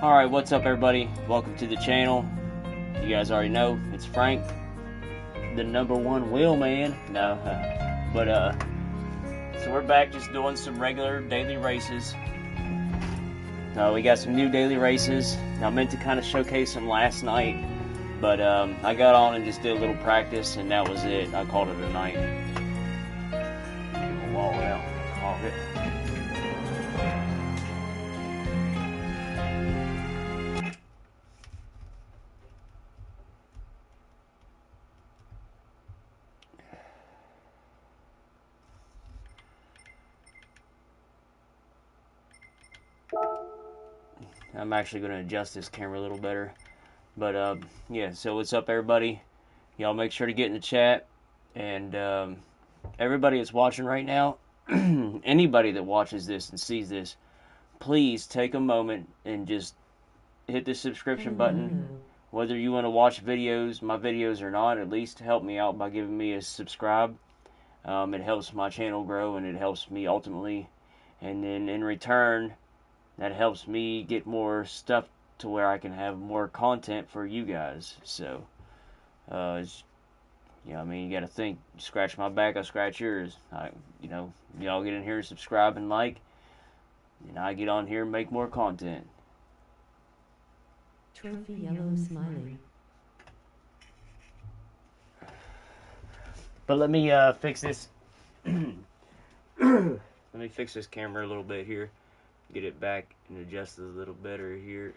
Alright, what's up everybody? Welcome to the channel. You guys already know, it's Frank, the #1 wheelman. No, so we're back just doing some regular daily races. We got some new daily races. I meant to kind of showcase them last night, but I got on and just did a little practice, and that was it. I called it a night. Wall out. Call it. I'm actually going to adjust this camera a little better. But, yeah, so what's up, everybody? Y'all make sure to get in the chat. And everybody that's watching right now, anybody that watches this and sees this, please take a moment and just hit the subscription button. Whether you want to watch videos, my videos or not, at least help me out by giving me a subscribe. It helps my channel grow, and it helps me ultimately. And then in return, that helps me get more stuff to where I can have more content for you guys. So, I mean, you got to think. You scratch my back, I scratch yours. Y'all get in here and subscribe and like, and I get on here and make more content. Trophy yellow smiling. But let me fix this. Let me fix this camera a little bit here. Get it back and adjust it a little better here.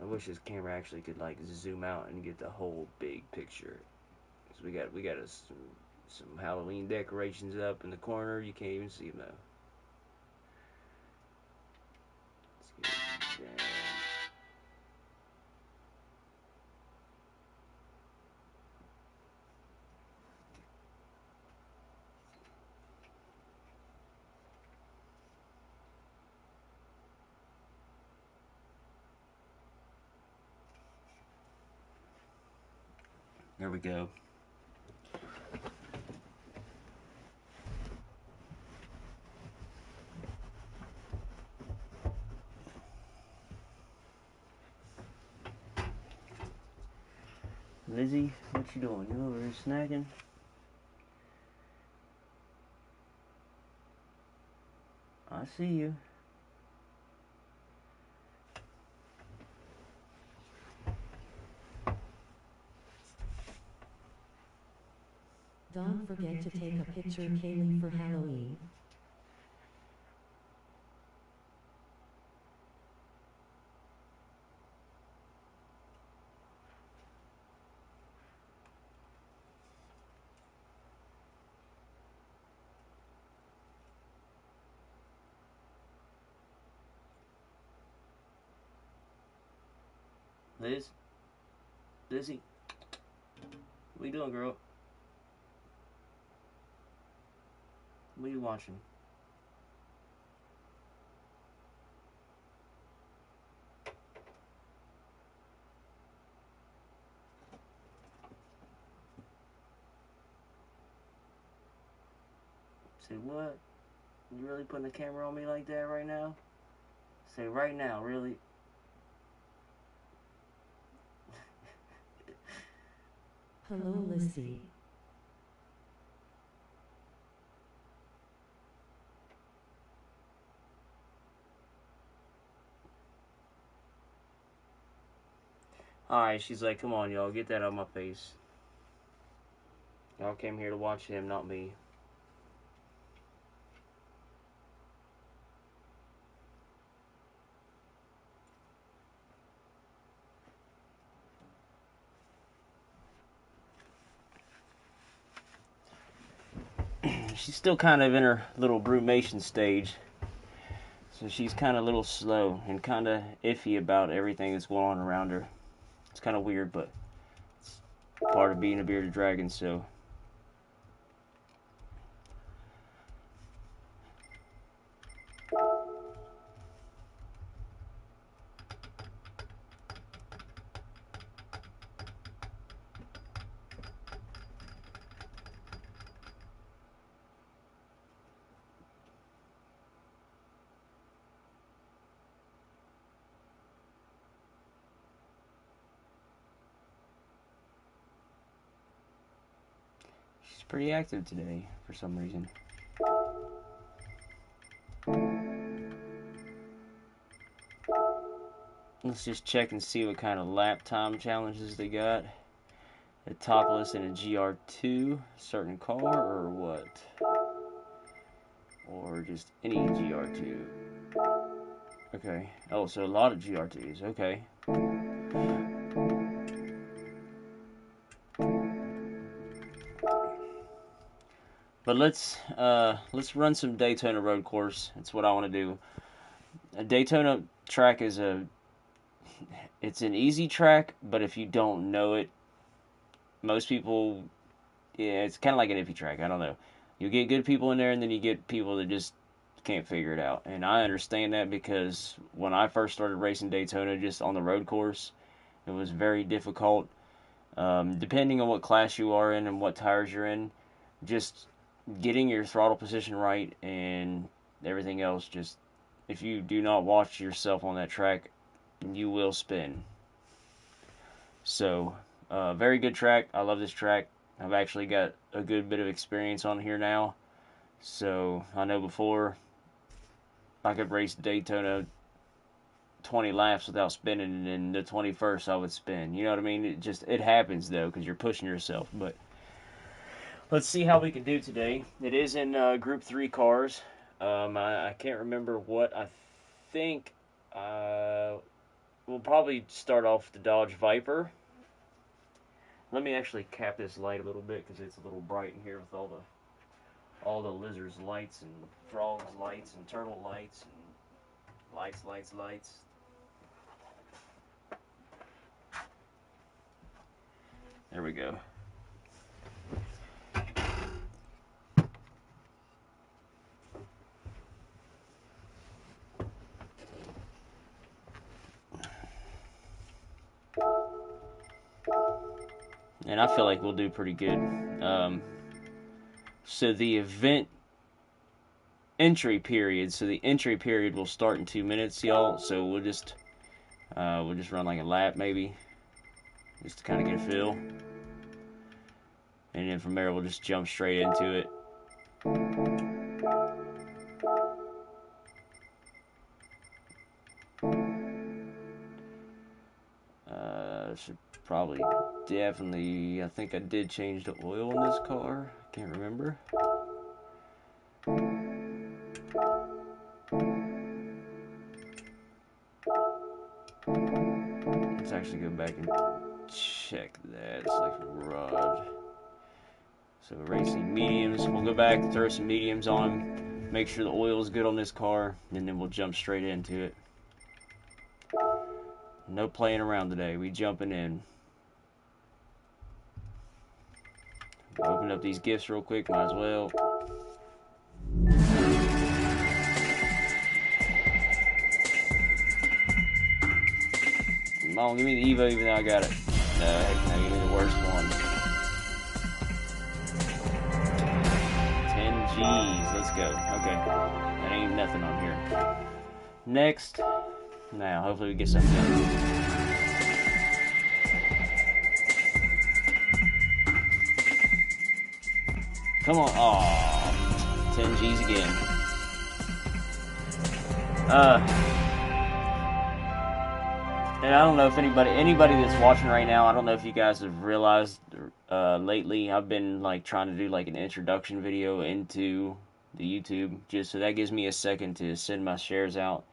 I wish this camera actually could like zoom out and get the whole big picture. Cause we got some Halloween decorations up in the corner. You can't even see them though. Let's get it down. There we go. Lizzie, what you doing? You over here snacking? I see you. Don't forget to take a picture, Kaylee, for Halloween. Lizzie, what you doing, girl? What are you watching? Say what? You really putting the camera on me like that right now? Say right now, really? Hello, Lizzie. Alright, she's like, come on, y'all, get that out of my face. Y'all came here to watch him, not me. She's still kind of in her little brumation stage. So she's kind of a little slow and kind of iffy about everything that's going on around her. It's kind of weird, but it's part of being a bearded dragon, so. pretty active today for some reason. Let's just check and see what kind of lap time challenges they got. A topless in a GR2 certain car or what? Or just any GR2. Okay. Oh, so a lot of GR2s. Okay. But let's run some Daytona road course. That's what I want to do. A Daytona track is it's an easy track, but if you don't know it, most people, yeah, it's kind of like an iffy track. I don't know. You get good people in there, and then you get people that just can't figure it out. And I understand that because when I first started racing Daytona, just on the road course, it was very difficult. Depending on what class you are in and what tires you're in, just getting your throttle position right and everything else, just if you do not watch yourself on that track, you will spin. So, very good track. I love this track. I've actually got a good bit of experience on here now. So, I know before I could race Daytona 20 laps without spinning, and then the 21st I would spin. You know what I mean? It happens though, because you're pushing yourself. But let's see how we can do today. It is in Group 3 cars. I can't remember what. I think we'll probably start off with the Dodge Viper. Let me actually cap this light a little bit because it's a little bright in here with all the lizards' lights and frogs' lights and turtle lights and lights. There we go. And I feel like we'll do pretty good. So the event entry period. So the entry period will start in 2 minutes, y'all. So we'll just run like a lap maybe, just to kind of get a feel. And then from there we'll just jump straight into it. Should probably definitely. I think I did change the oil in this car. Can't remember. Let's actually go back and check that. It's like a garage. So we're racing mediums. We'll go back, throw some mediums on, make sure the oil is good on this car, and then we'll jump straight into it. No playing around today. We jumping in. Open up these gifts real quick. Might as well. Come on, give me the Evo even though I got it. No, heck no, give me the worst one. 10 G's. Let's go. Okay. That ain't nothing on here. Next. Now, hopefully we get something done. Come on. Aw. 10 G's again. And I don't know if anybody that's watching right now, I don't know if you guys have realized lately, I've been like trying to do like an introduction video into the YouTube, just so that gives me a second to send my shares out.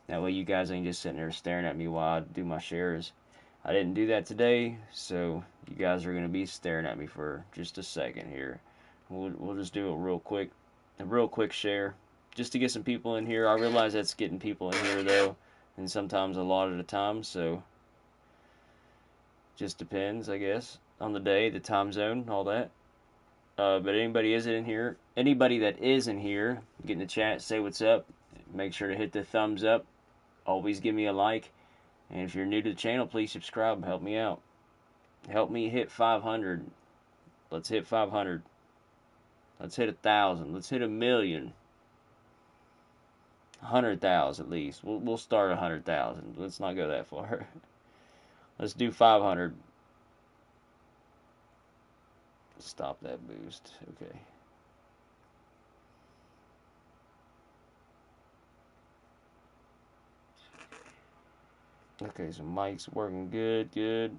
That way you guys ain't just sitting there staring at me while I do my shares. I didn't do that today, so you guys are going to be staring at me for just a second here. We'll just do it a real quick share, just to get some people in here. I realize that's getting people in here though, and sometimes a lot at a time, so just depends, I guess, on the day, the time zone, all that. But anybody that is in here, get in the chat, say what's up. Make sure to hit the thumbs up. Always give me a like. And if you're new to the channel, please subscribe. Help me out. Help me hit 500. Let's hit 500. Let's hit 1,000. Let's hit 1,000,000. 100,000 at least. We'll start 100,000. Let's not go that far. Let's do 500. Stop that boost. Okay. Okay, so mic's working good, good.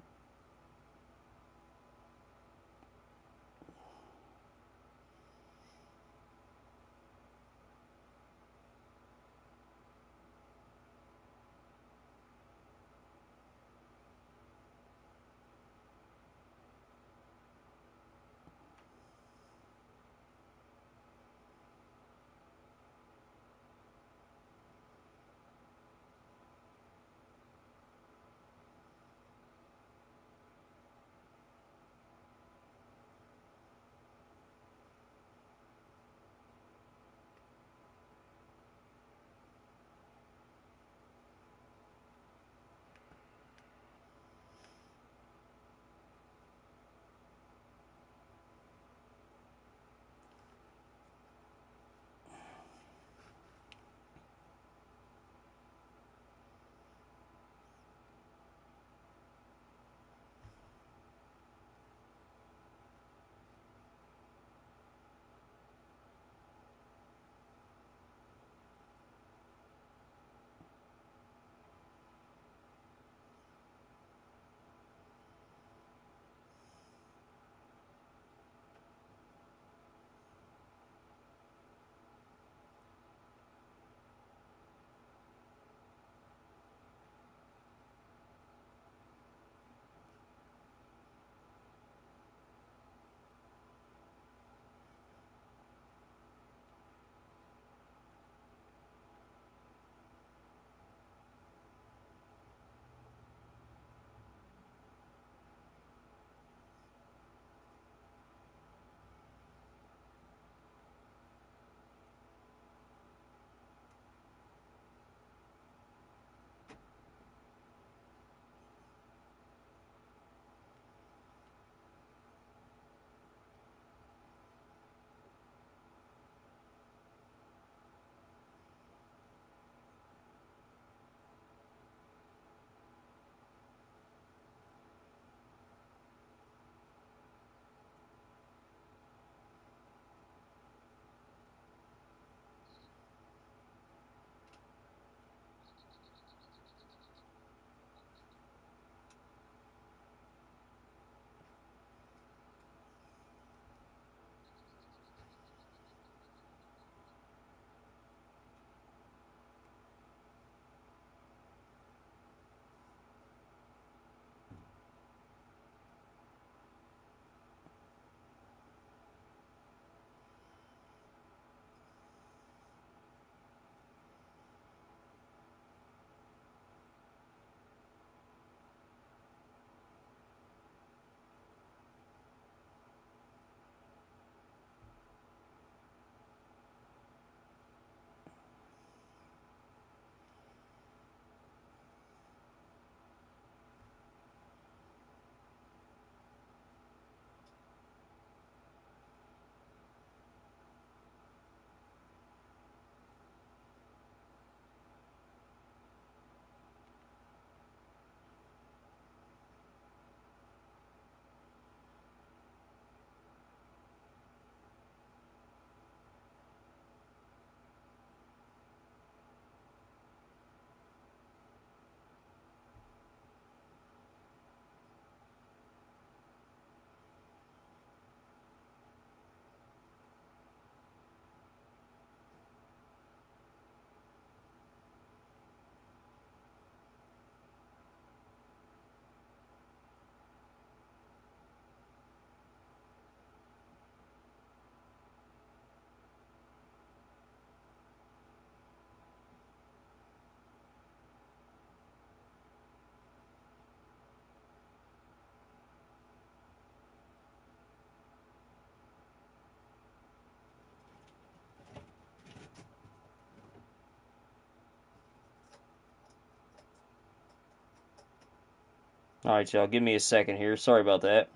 All right, y'all, give me a second here. Sorry about that.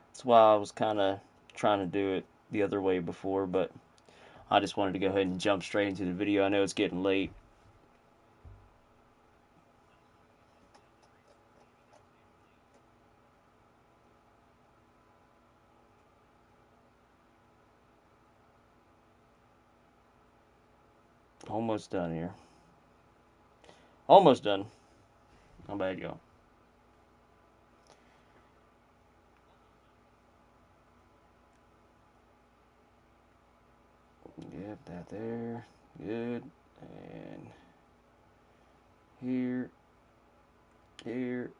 That's why I was kind of trying to do it the other way before, but I just wanted to go ahead and jump straight into the video. I know it's getting late. Almost done here. Almost done. How bad, y'all? Yep, that there. Good. And here. Here.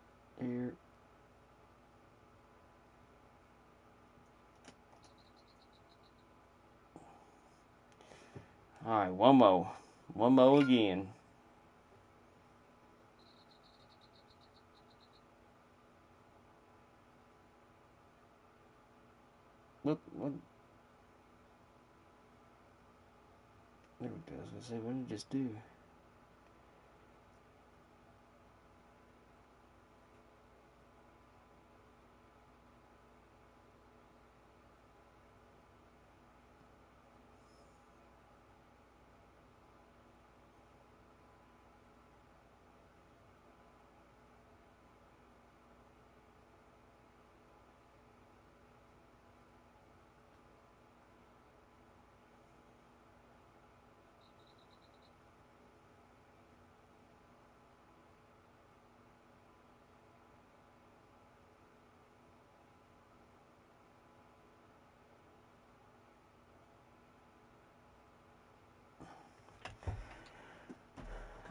Here. Alright, one more. One more again. What? There we go. I was gonna say, what did it just do?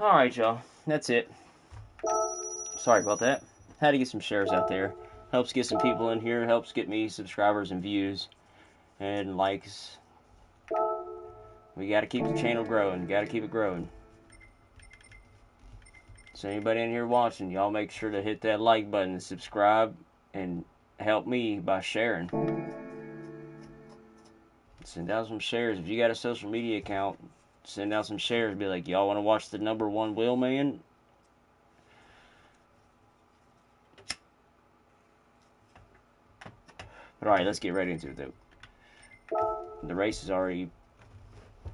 Alright, y'all. That's it. Sorry about that. Had to get some shares out there. Helps get some people in here. Helps get me subscribers and views and likes. We got to keep the channel growing. Got to keep it growing. So anybody in here watching, y'all make sure to hit that like button and subscribe and help me by sharing. Send out some shares. If you got a social media account, send out some shares. Be like, y'all want to watch the #1 Wheelman? But alright, let's get right into it though. The race is already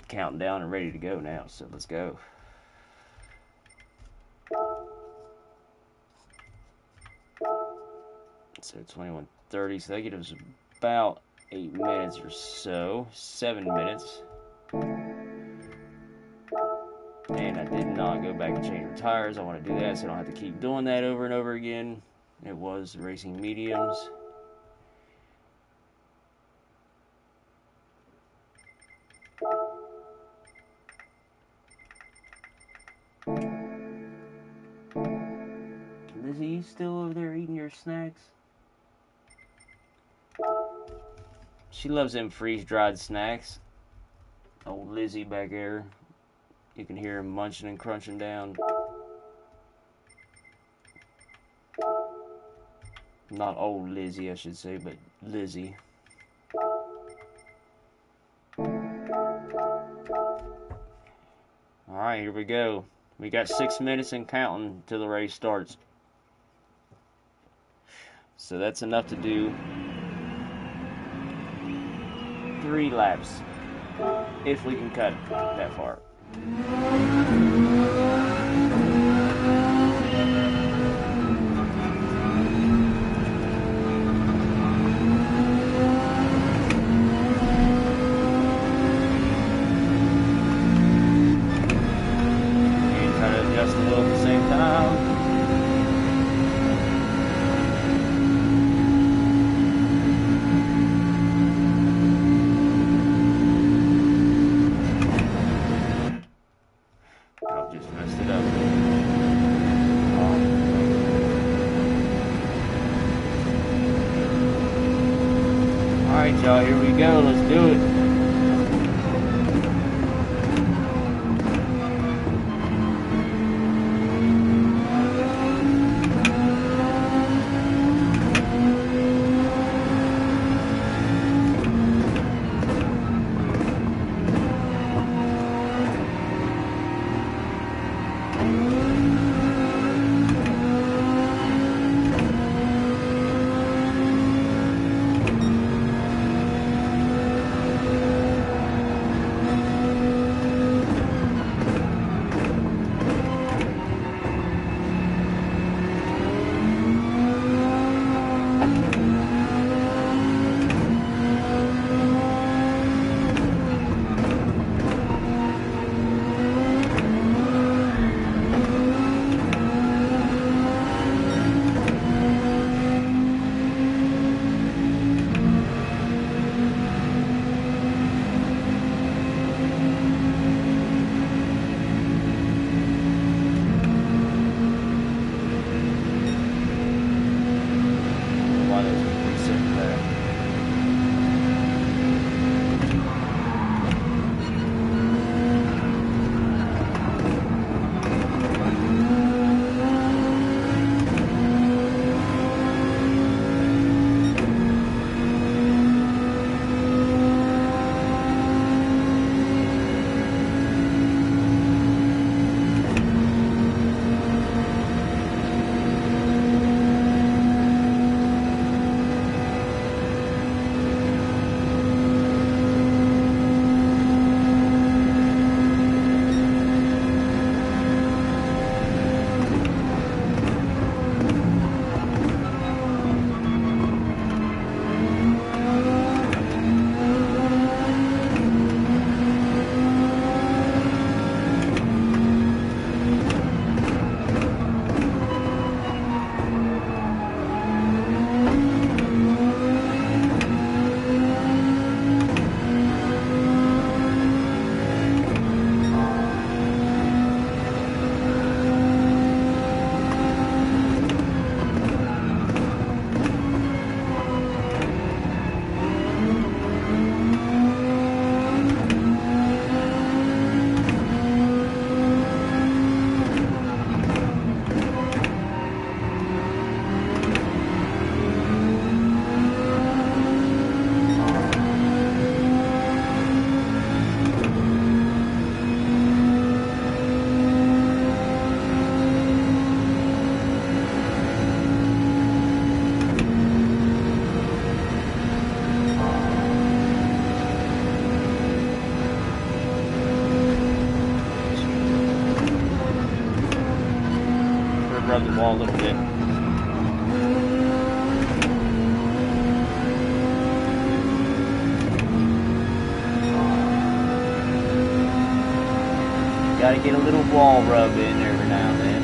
counting down and ready to go now, so let's go. So 21:30, so that gives us about 8 minutes or so, 7 minutes. And I did not go back and change my tires. I want to do that so I don't have to keep doing that over and over again. It was racing mediums. Lizzie, you still over there eating your snacks? She loves them freeze-dried snacks. Old Lizzie back there. You can hear him munching and crunching down. Not old Lizzie, I should say, but Lizzie. Alright, here we go. We got 6 minutes and counting till the race starts. So that's enough to do 3 laps. If we can cut that far. And try to adjust the wheel at the same time. Alright, y'all, here we go. Let's do it. hug the wall a little bit. Gotta get a little wall rub in every now and then.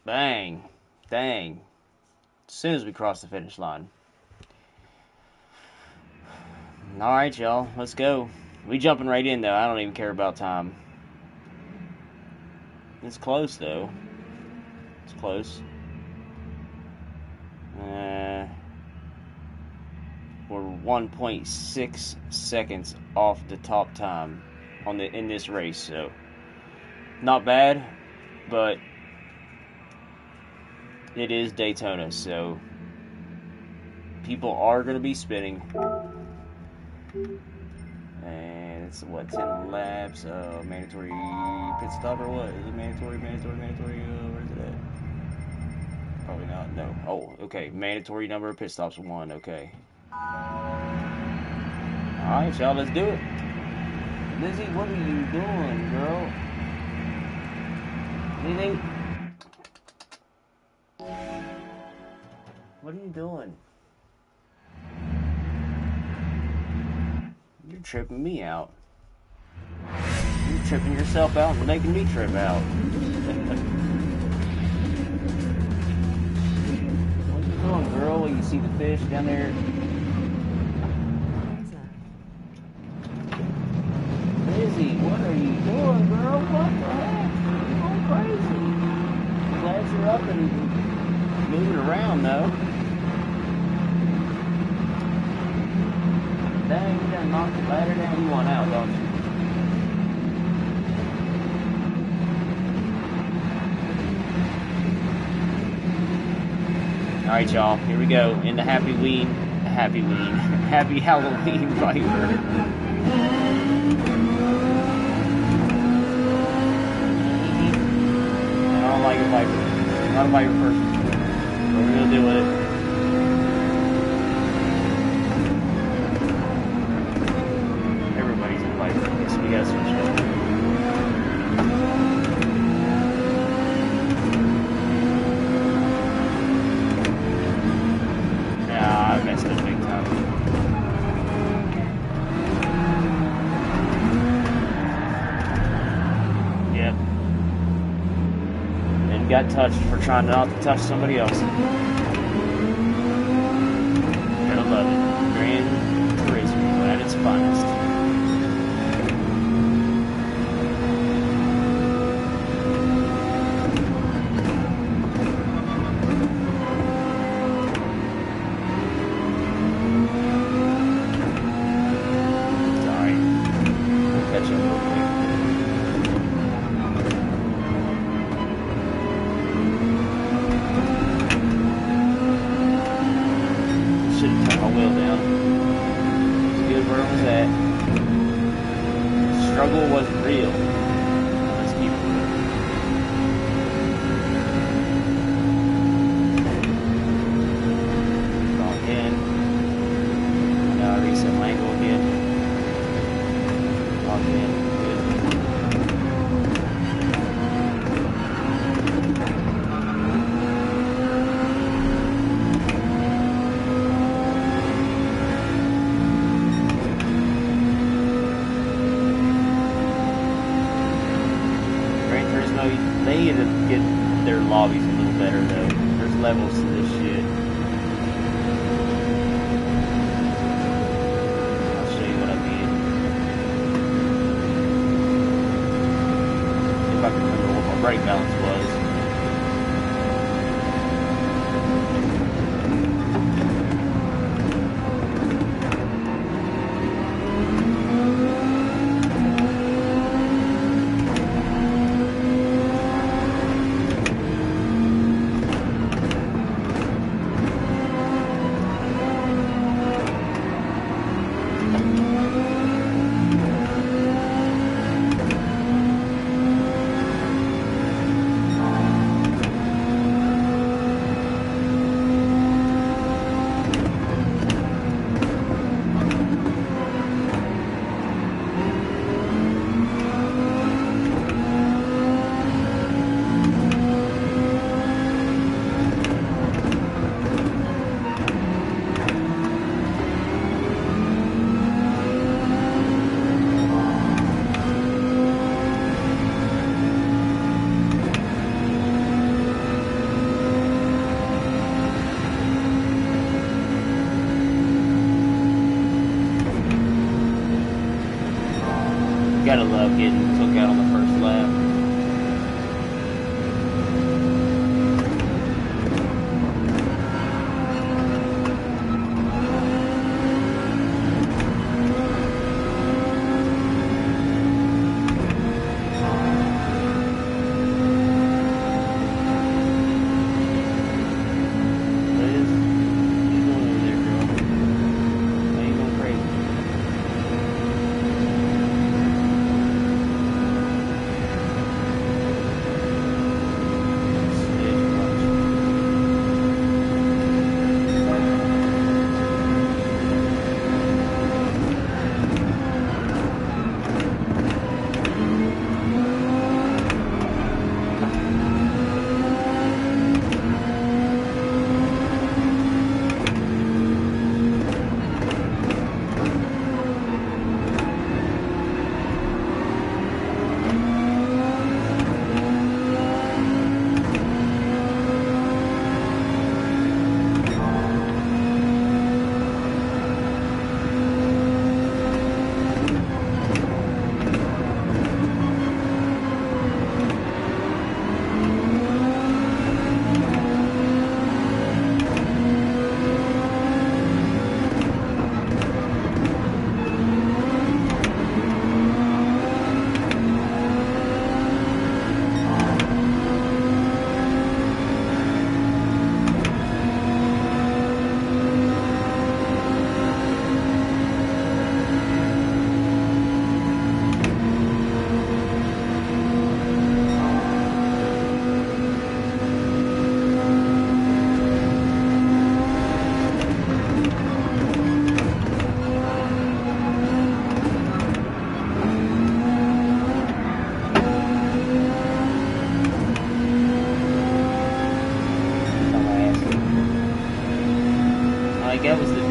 Bang. Dang. As soon as we cross the finish line. Alright, y'all. Let's go. We jumping right in, though. I don't even care about time. It's close, though. It's close. We're 1.6 seconds off the top time in this race, so not bad, but it is Daytona, so people are going to be spinning. And it's what, 10 laps, mandatory pit stop or what? Is it mandatory? Where is it at? Probably not, no. Oh, okay, mandatory number of pit stops, 1, okay. Alright, y'all, let's do it. Lizzie, what are you doing, girl? Lizzie? What are you doing? You're tripping me out. You're tripping yourself out and making me trip out. What are you doing, girl? You see the fish down there? Lizzie, what are you doing, girl? What the heck? You're going crazy. I'm glad you're up and moving around, though. Dang, you done knocked the ladder down. You want out, don't you? Alright, y'all. Here we go. Into Happy Halloween Viper. I don't like a Viper. I'm not a Viper person. What are we gonna do with it? Everybody's a Viper. Guess we gotta switch it up. Nah, I messed up big time. Yep. And got touched for trying not to touch somebody else. Gotta love it. Gran Turismo at its finest. Turismo, they need to get their lobbies a little better though. There's levels to this shit. I'll show you what I mean. If I can remember what my brake balance was. Gotta love getting took out on the first lap. That was the. It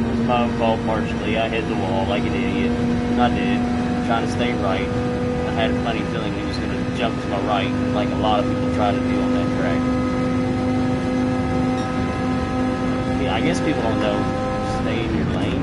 was my own fault partially. I hit the wall like an idiot. I did. Trying to stay right. I had a funny feeling he was going to jump to my right, like a lot of people try to do on that track. Yeah, I guess people don't know. Stay in your lane.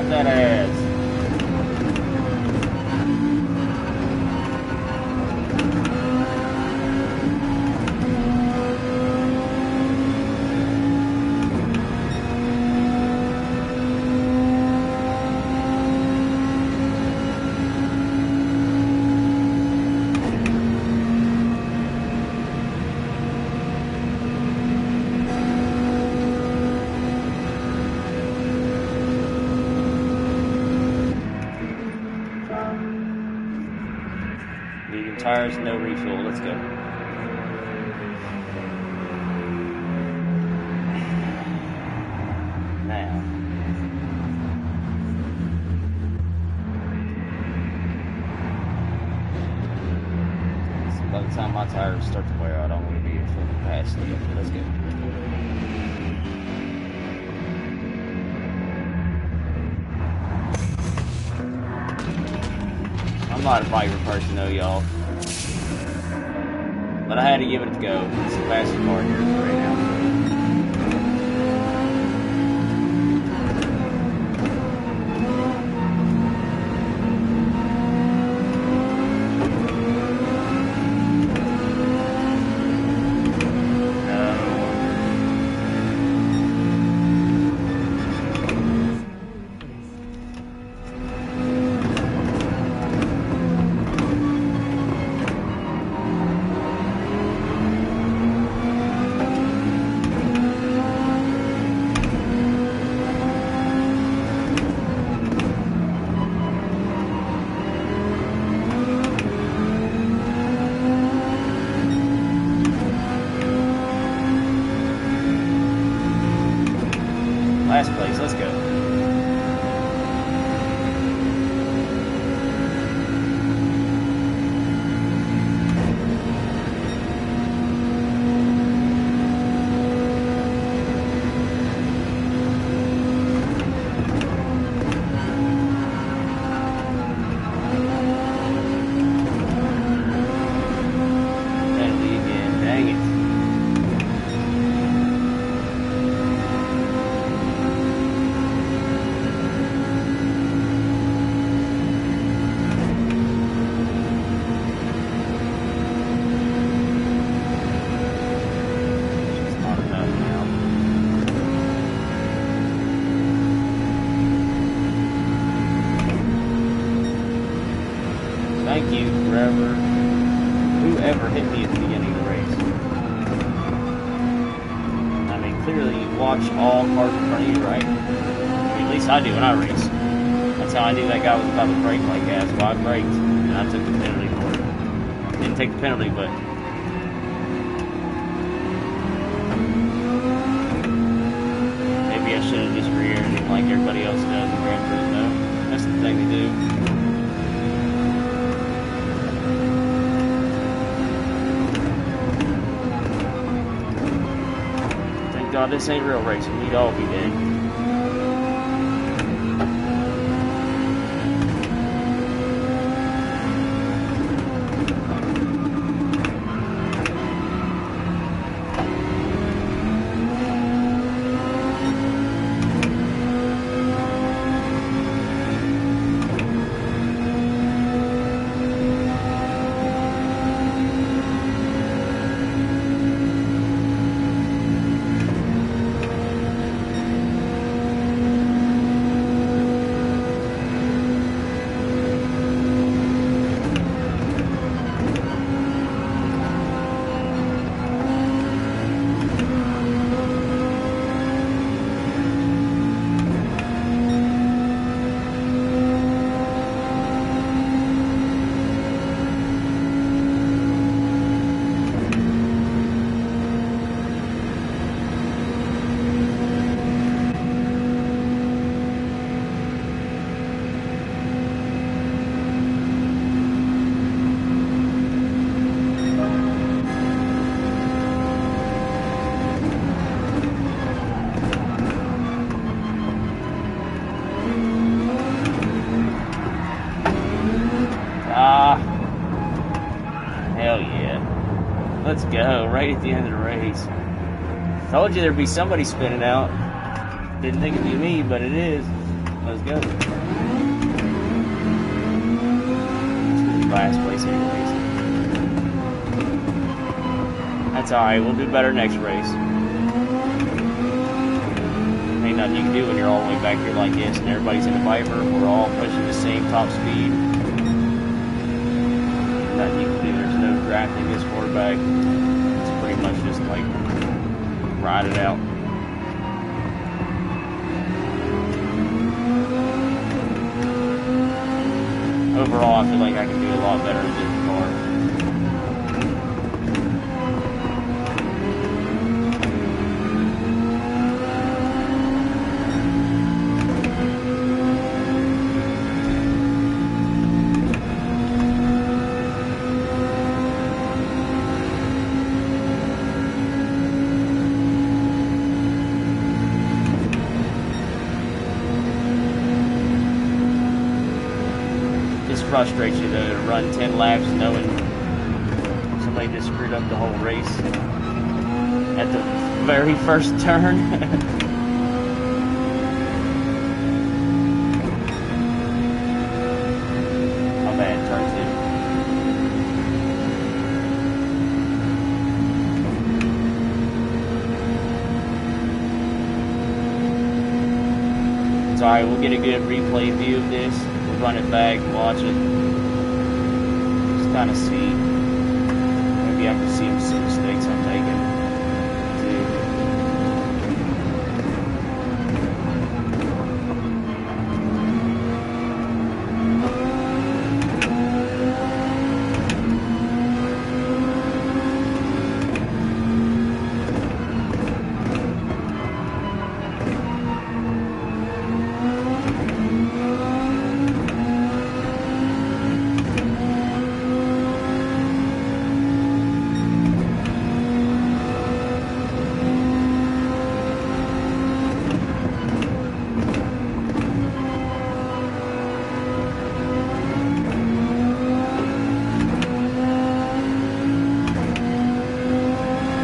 Pump that ass. Medium tires, no refuel. Let's go. Now. So by the time my tires start to wear out, I want to be at full capacity. Let's go. I'm not a Viper person though, y'all. But I had to give it a go. It's the fastest car here right now. Last place, let's go. Penalty again, dang it. Thank you, whoever hit me at the beginning of the race. I mean, clearly you watch all cars in front of you, right? I mean, at least I do when I race. That's how I knew that guy was about to brake like gas, so I braked, and I took the penalty for it. Didn't take the penalty, but maybe I should have just rear-ended him like everybody else does in Gran Turismo. That's the thing to do. God, this ain't real racing. We'd all be dead. Hell yeah. Let's go, right at the end of the race. Told you there'd be somebody spinning out. Didn't think it'd be me, but it is. Let's go. Last place anyways. That's alright, we'll do better next race. Ain't nothing you can do when you're all the way back here like this and everybody's in a Viper. We're all pushing the same top speed. Nothing you can do. There's no drafting this far back. It's pretty much just like ride it out. Overall, I feel like I can do a lot better in this car. Frustrates you though to run 10 laps knowing somebody just screwed up the whole race at the very first turn. My bad, turn two. It's alright, we'll get a good replay view of this. Run it back, watch it, just kind of see. Maybe I can see some mistakes I'm making too.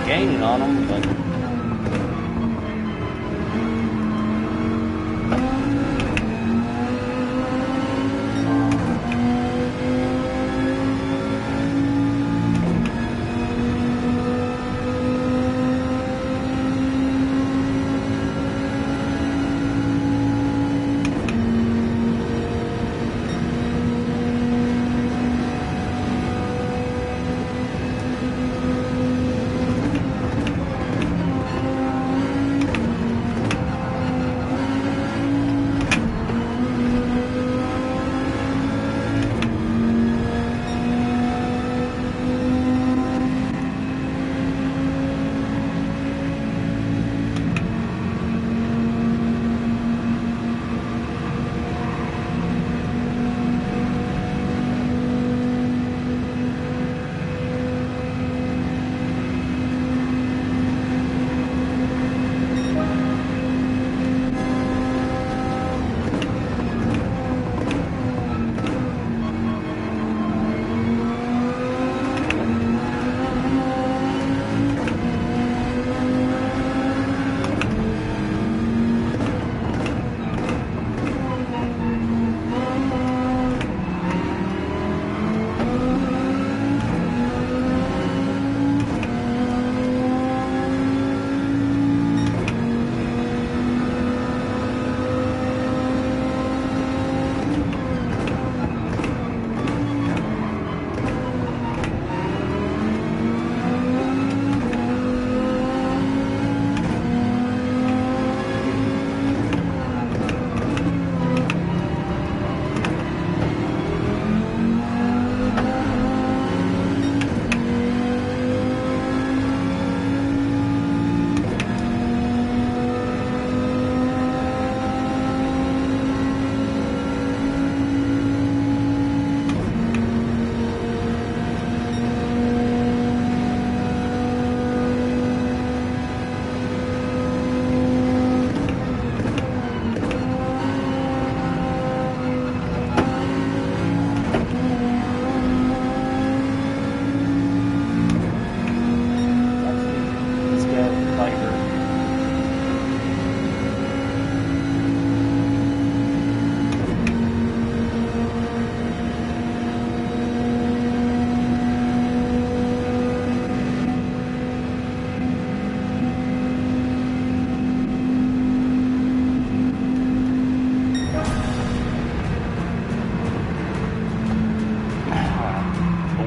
Gaining on them, but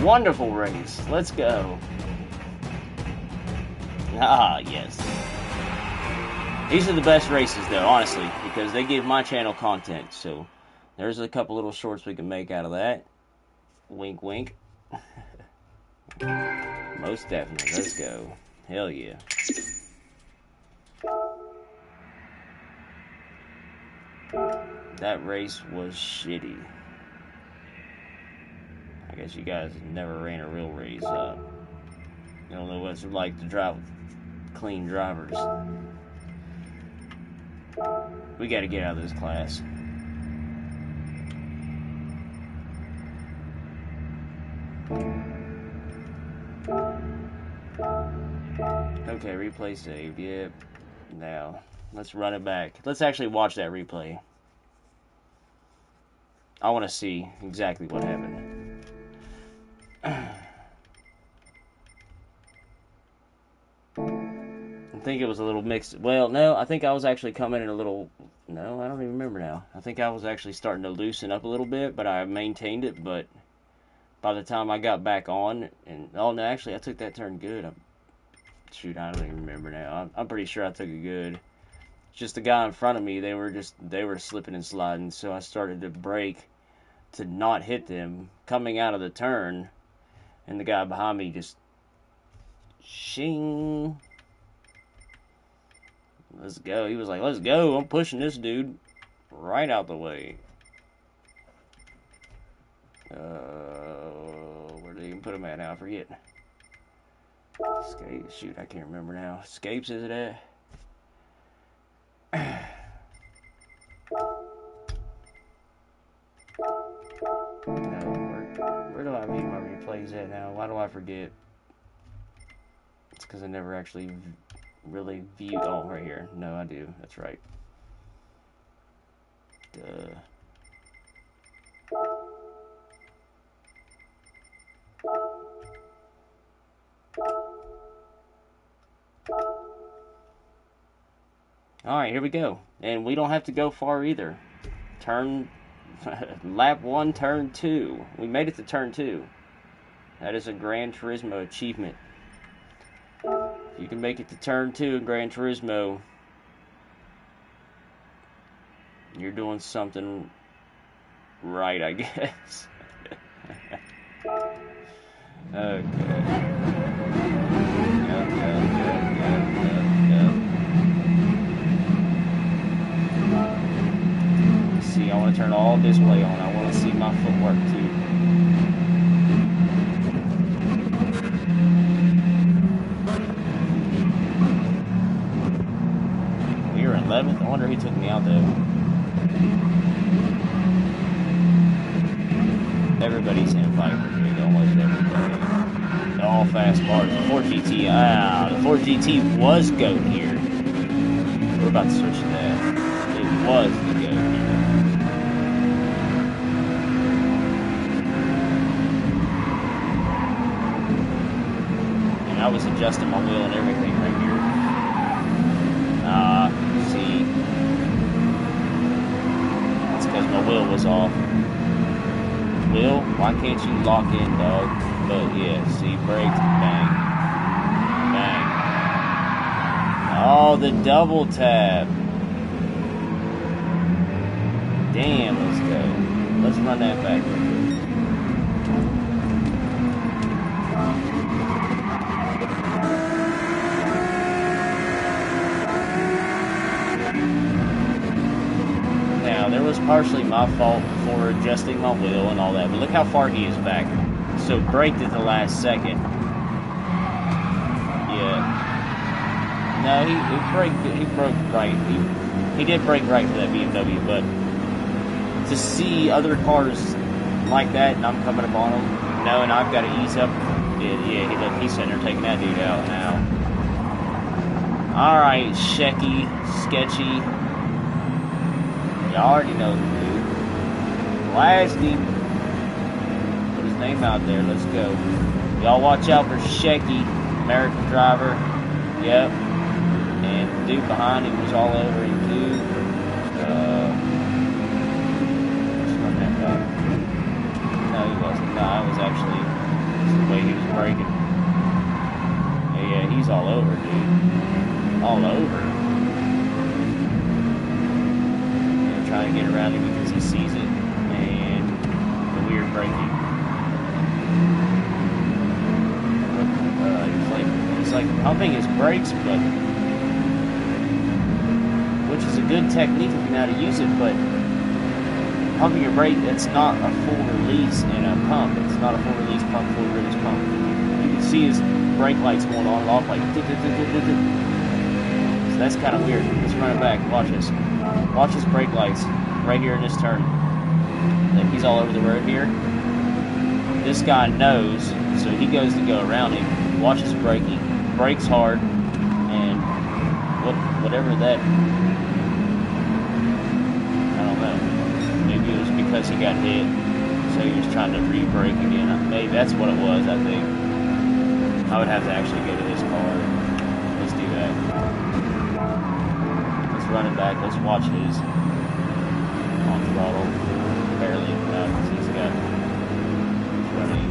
wonderful race. Let's go. Ah, yes. These are the best races, though, honestly, because they give my channel content. So there's a couple little shorts we can make out of that. Wink, wink. Most definitely. Let's go. Hell yeah. That race was shitty. I guess you guys never ran a real race. You don't know what it's like to drive with clean drivers. We got to get out of this class. Okay, replay saved. Yep. Now, let's run it back. Let's actually watch that replay. I want to see exactly what happened. I think it was a little mixed. Well, no, I think I was actually coming in a little... No, I don't even remember now. I think I was actually starting to loosen up a little bit, but I maintained it. But by the time I got back on... Oh, no, actually, I took that turn good. Shoot, I don't even remember now. I'm pretty sure I took it good. Just the guy in front of me, they were slipping and sliding, so I started to brake to not hit them coming out of the turn, and the guy behind me just shing. Let's go. He was like, let's go. I'm pushing this dude right out the way. Where did they even put him at now? I forget. Escape. Shoot, I can't remember now. Escapes, is it at? Where do I read my replays at now? Why do I forget? It's because I never actually really view. Oh, right here. No, I do. That's right. Duh. Alright, here we go. And we don't have to go far either. Lap 1, turn 2. We made it to turn 2. That is a Gran Turismo achievement. If you can make it to turn 2 in Gran Turismo, you're doing something right, I guess. Okay. See, I want to turn all display on. I want to see my footwork too. We were 11th. I wonder who took me out though. Everybody's in Viper, dude. Almost everybody. All fast cars. The 4GT. The 4GT was GOAT here. We're about to switch to that. It was the GOAT here. I was adjusting my wheel and everything right here. See. It's because my wheel was off. Wheel, why can't you lock in, dog? But yeah, see, brakes, bang. Bang. Oh, the double tap. Damn, let's go. Let's run that back real quick. There was partially my fault for adjusting my wheel and all that, but look how far he is back. So braked at the last second. Yeah. No, he broke right. He did brake right for that BMW, but to see other cars like that and I'm coming up on them, knowing I've got to ease up. Yeah, he's sitting there taking that dude out now. Alright, sketchy. Y'all already know the dude. Lasty. Put his name out there. Let's go. Y'all watch out for Shecky, American driver. Yep. And the dude behind him was all over him too. Let's run that back. No, he wasn't. No, I was actually try and get around him because he sees it, and the weird braking. He's like pumping his brakes, but which is a good technique if you know how to use it, but pumping your brake, it's not a full release in a pump. It's not a full release pump, full release pump. You can see his brake lights going on and off like so that's kind of weird. Let's run it back. Watch this. Watch his brake lights right here in this turn. Like he's all over the road here. This guy knows, so he goes to go around him. Watches braking, brakes hard, and whatever that, I don't know. Maybe it was because he got hit, so he was trying to re-brake again. Maybe that's what it was, I think. I would have to actually go to this car. Let's do that. Let's run it back. Let's watch his on throttle. Barely, because he's got running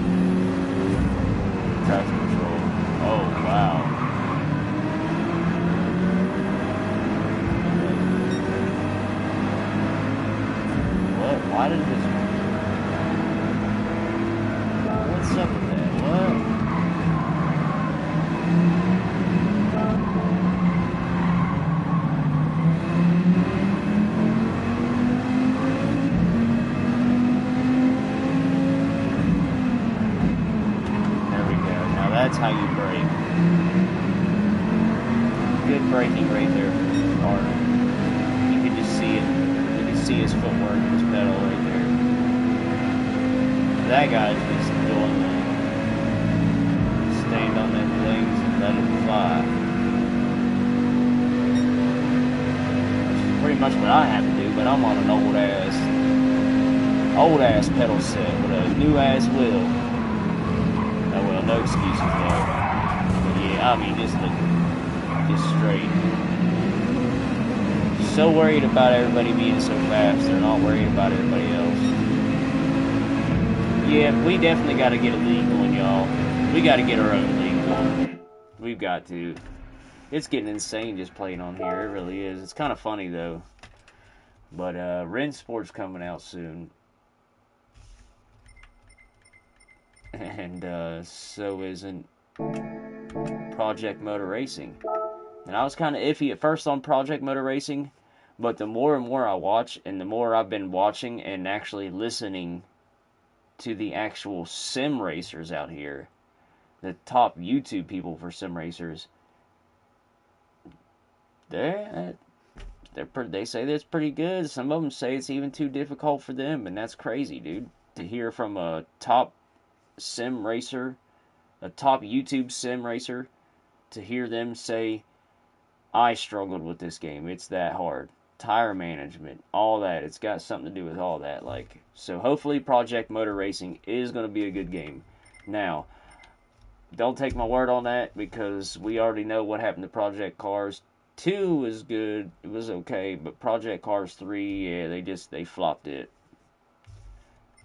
traction control. Oh, wow. What? Why did this... What's up with that? What? There we go. Now that's how you brake. Good braking right there from this car. You can just see it. You can see his footwork, his pedal right there. That guy's just doing the stand on them things and let it fly. Which is pretty much what I have to do, but I'm on an old ass pedal set with a new ass wheel. Oh well, no excuses there. But yeah, I mean just straight. So worried about everybody being so fast, they're not worried about everybody else. Yeah, we definitely got to get a league going, y'all. We got to get our own league going. We've got to. It's getting insane just playing on here. It really is. It's kind of funny, though. But Ren Sport's coming out soon. And so isn't Project Motor Racing. And I was kind of iffy at first on Project Motor Racing, but the more and more I watch, and the more I've been watching and actually listening to the actual sim racers out here, the top YouTube people for sim racers, they say that's pretty good. Some of them say it's even too difficult for them, and that's crazy, dude. To hear from a top sim racer, a top YouTube sim racer, to hear them say, I struggled with this game. It's that hard. Tire management, all that. It's got something to do with all that. So hopefully Project Motor Racing is going to be a good game. Now, don't take my word on that because we already know what happened to Project Cars 2 was good. It was okay, but Project Cars 3, yeah, they flopped it.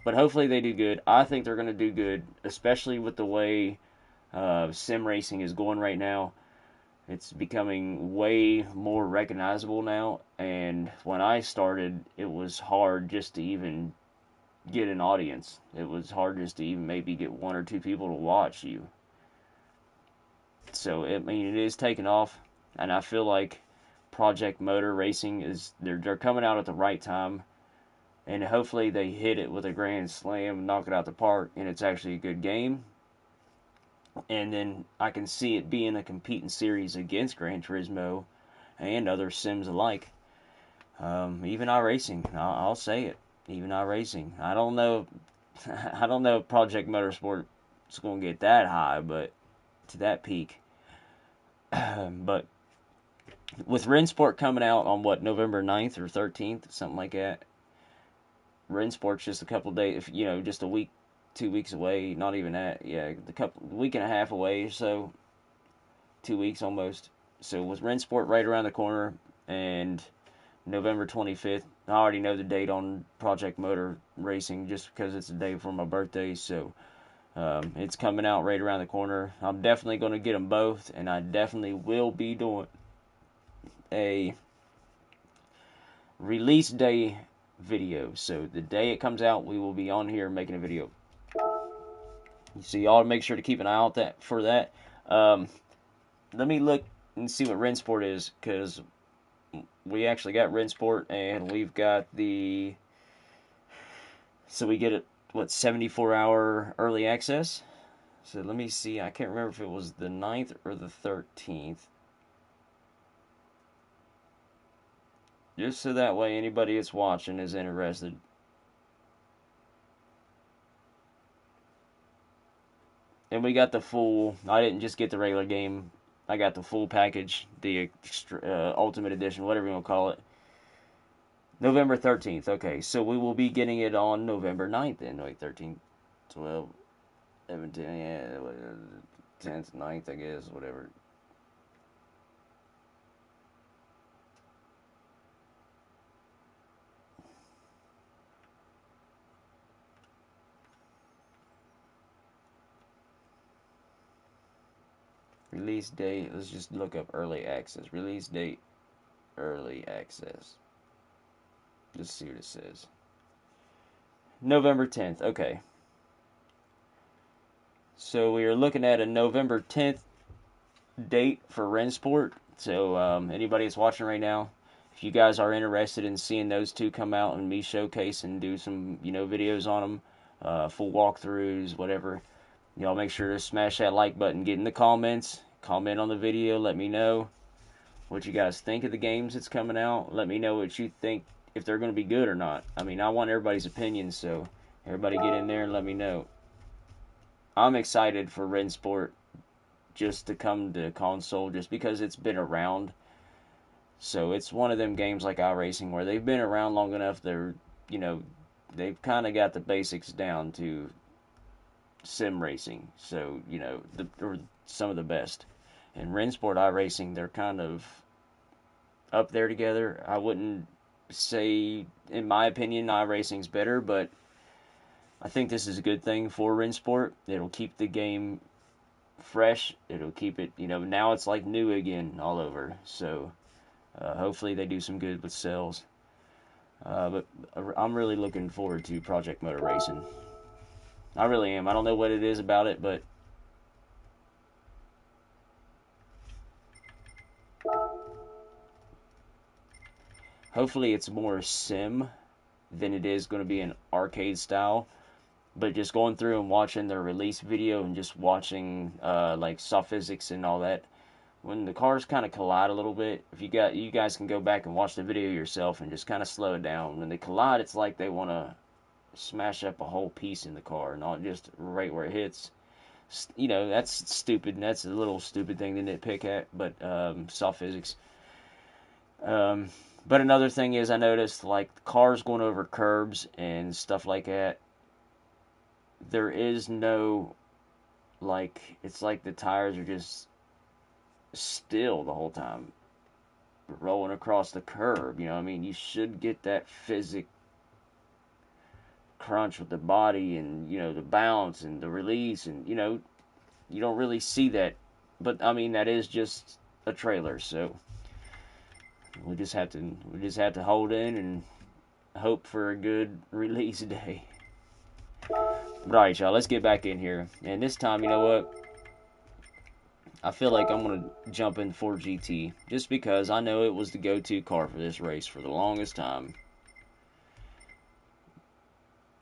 But hopefully they do good. I think they're going to do good, especially with the way sim racing is going right now. It's becoming way more recognizable now, and when I started, it was hard just to even get an audience. It was hard just to even maybe get one or two people to watch you. So, it is taking off, and I feel like Project Motor Racing they're coming out at the right time, and hopefully they hit it with a grand slam, knock it out the park, and it's actually a good game. And then I can see it being a competing series against Gran Turismo and other sims alike. Even iRacing, I'll say it. Even iRacing. I don't know if Project Motorsport is going to get that high, but to that peak. But with Rensport coming out on November 9th or 13th, something like that. Rensport's just a couple days, just a week, 2 weeks away, not even that, yeah, week and a half away, so 2 weeks almost. So with Rensport right around the corner, and November 25th, I already know the date on Project Motor Racing just because it's the day for my birthday, so it's coming out right around the corner. I'm definitely going to get them both, and I definitely will be doing a release day video. So the day it comes out, we will be on here making a video. So y'all make sure to keep an eye out for that. Let me look and see what Rensport is, because we actually got Rensport, and we've got so we get it, 74-hour early access? So let me see, I can't remember if it was the 9th or the 13th. Just so that way anybody that's watching is interested. And we got the full, I didn't just get the regular game, I got the full package, the Ultimate Edition, whatever you want to call it. November 13th, okay, so we will be getting it on November 9th then, like 13th, 12, 17, yeah, 10th, 9th, I guess, whatever. Release date, let's just look up early access. Release date, early access. Let's see what it says. November 10th, okay. So we are looking at a November 10th date for Rensport. So anybody that's watching right now, if you guys are interested in seeing those two come out and me showcase and do some, videos on them, full walkthroughs, whatever, y'all make sure to smash that like button, get in the comments, comment on the video, let me know what you guys think of the games that's coming out. Let me know what you think, if they're going to be good or not. I mean, I want everybody's opinion, so everybody get in there and let me know. I'm excited for Rensport just to come to console, just because it's been around. So it's one of them games like iRacing where they've been around long enough. They've kind of got the basics down to sim racing. So or some of the best. And Rensport iRacing, they're kind of up there together. I wouldn't say, in my opinion, iRacing's better, but I think this is a good thing for Rensport. It'll keep the game fresh. It'll keep it, now it's like new again all over. So hopefully they do some good with sales. But I'm really looking forward to Project Motor Racing. I really am. I don't know what it is about it, but hopefully it's more sim than it is going to be an arcade style. But just going through and watching their release video and just watching like soft physics and all that, when the cars kind of collide a little bit, if you guys can go back and watch the video yourself and just kind of slow it down. When they collide, it's like they want to smash up a whole piece in the car, not just right where it hits. That's stupid, and that's a little stupid thing to nitpick at, but soft physics. But another thing is, I noticed, like, cars going over curbs and stuff like that, there is no, like, it's like the tires are just still the whole time rolling across the curb. I mean, you should get that physic crunch with the body, and the bounce and the release, and you don't really see that. But I mean, that is just a trailer, so we just have to hold in and hope for a good release day. But alright, y'all, let's get back in here. And this time, you know what? I feel like I'm going to jump in Ford GT, just because I know it was the go-to car for this race for the longest time.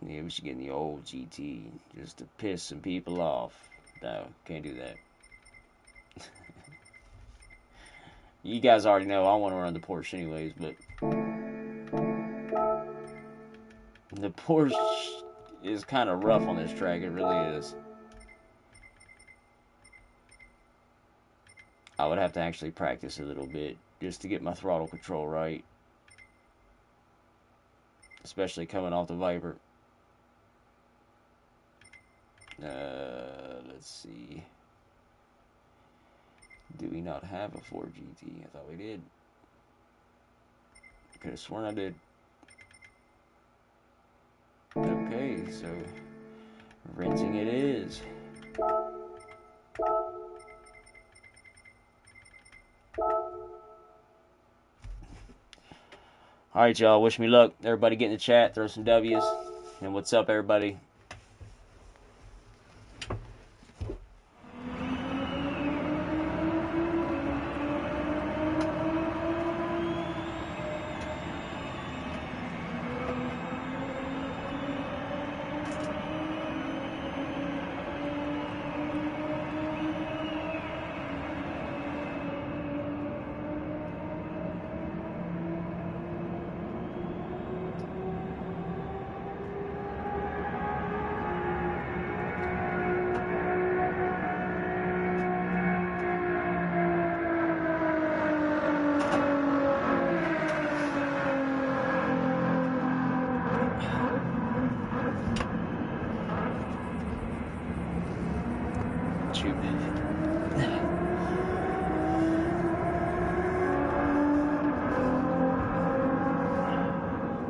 Yeah, we should get in the old GT, just to piss some people off. No, can't do that. You guys already know I want to run the Porsche anyways, but the Porsche is kind of rough on this track, it really is. I would have to actually practice a little bit just to get my throttle control right. Especially coming off the Viper. Let's see. Do we not have a Ford GT? I thought we did. Could have sworn I did. Okay, so renting it is. All right, y'all. Wish me luck. Everybody get in the chat. Throw some W's. And what's up, everybody?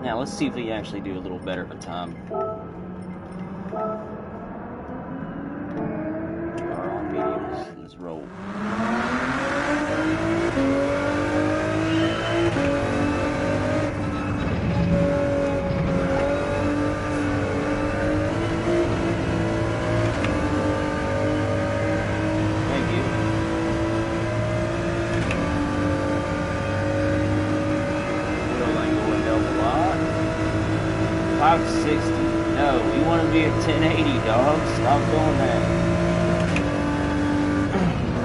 Now let's see if we can actually do a little better of a time. Are on mediums. Let's roll. Thank you. Wheel angle and double lot. 560. No, we want to be at 1080, dog. Stop doing that.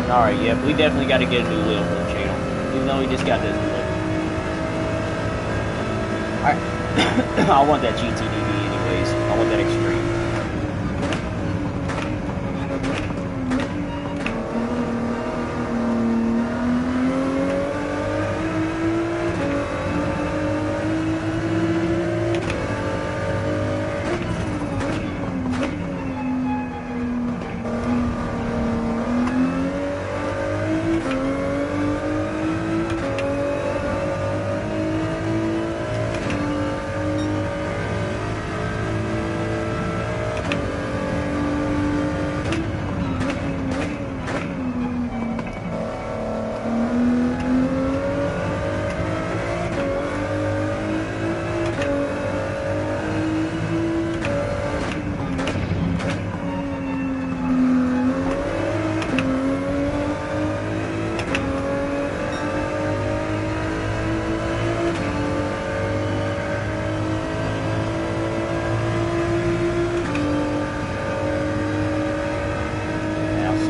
Alright, yeah, we definitely got to get a new wheel for the channel. Even though we just got this wheel. I want that GTDV anyways. I want that extreme.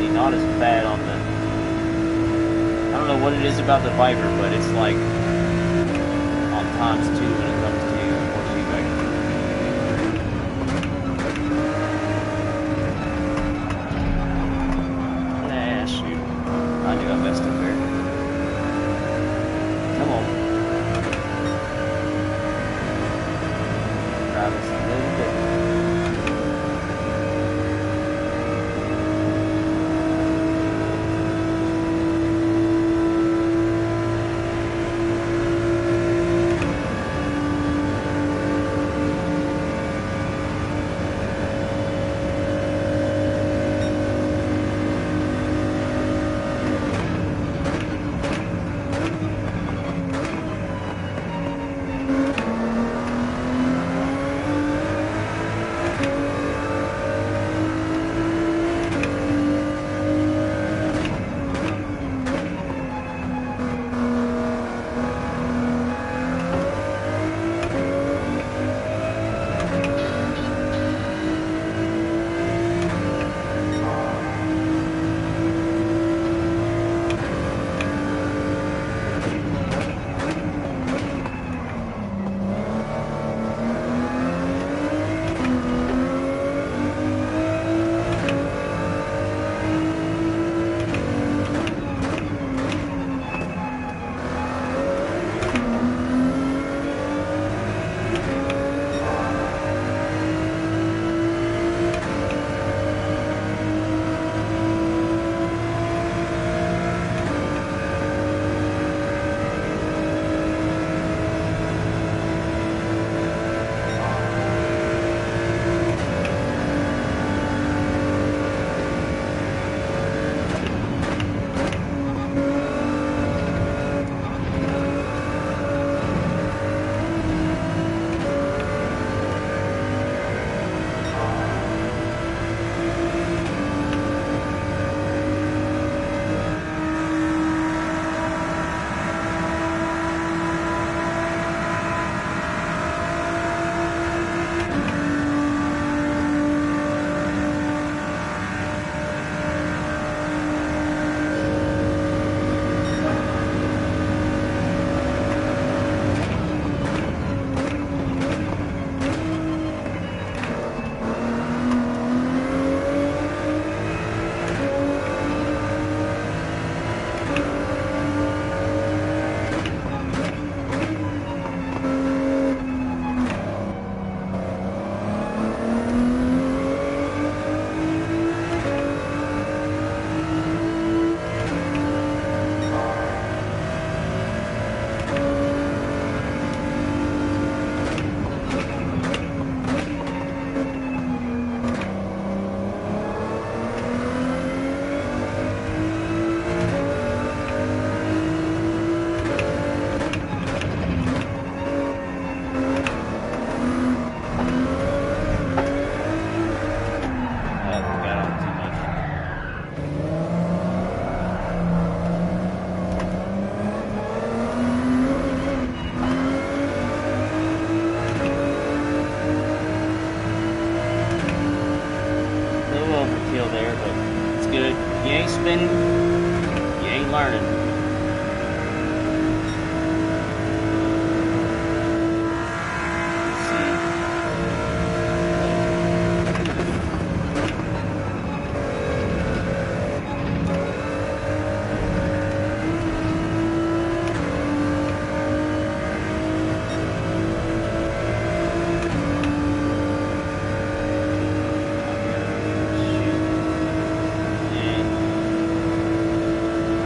Not as bad on the... I don't know what it is about the Viper, but it's like on times 2 when it comes to force feedback. Nah, shoot. I knew I messed up there. Come on. Drive us a little bit. good. You ain't spinning, you ain't learning.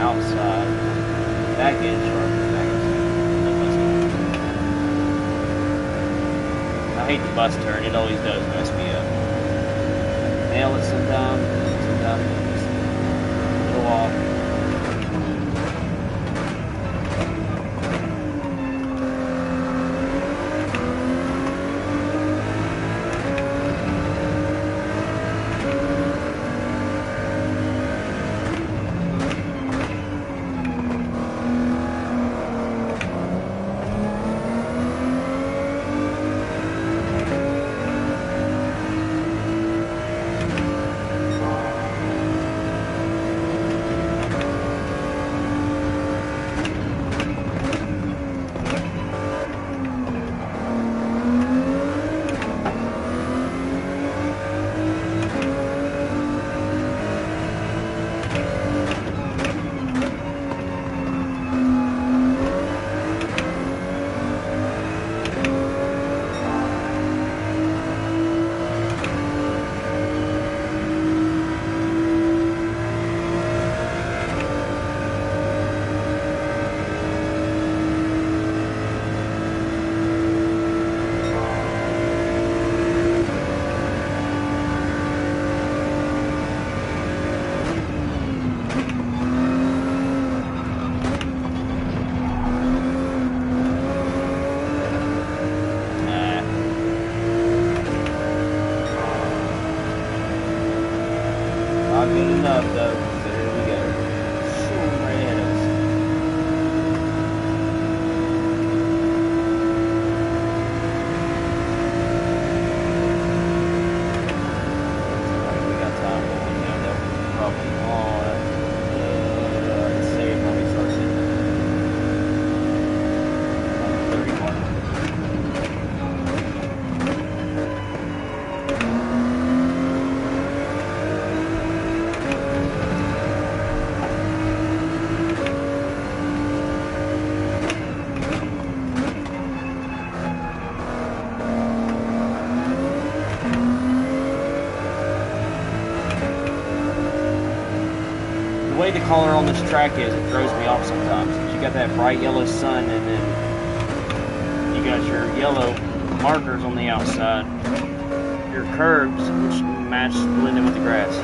Outside, back in sharp, back inside. I hate the bus turn, it always does mess me up. Nail it sometimes it's a little off. Not good enough though. There we go. Zoom right ahead of us. Alright, we got time going now though. Probably on I'd say it probably starts at 30 mark. The way the color on this track is, it throws me off sometimes. You got that bright yellow sun, and then you got your yellow markers on the outside, your curbs, which match blend in with the grass.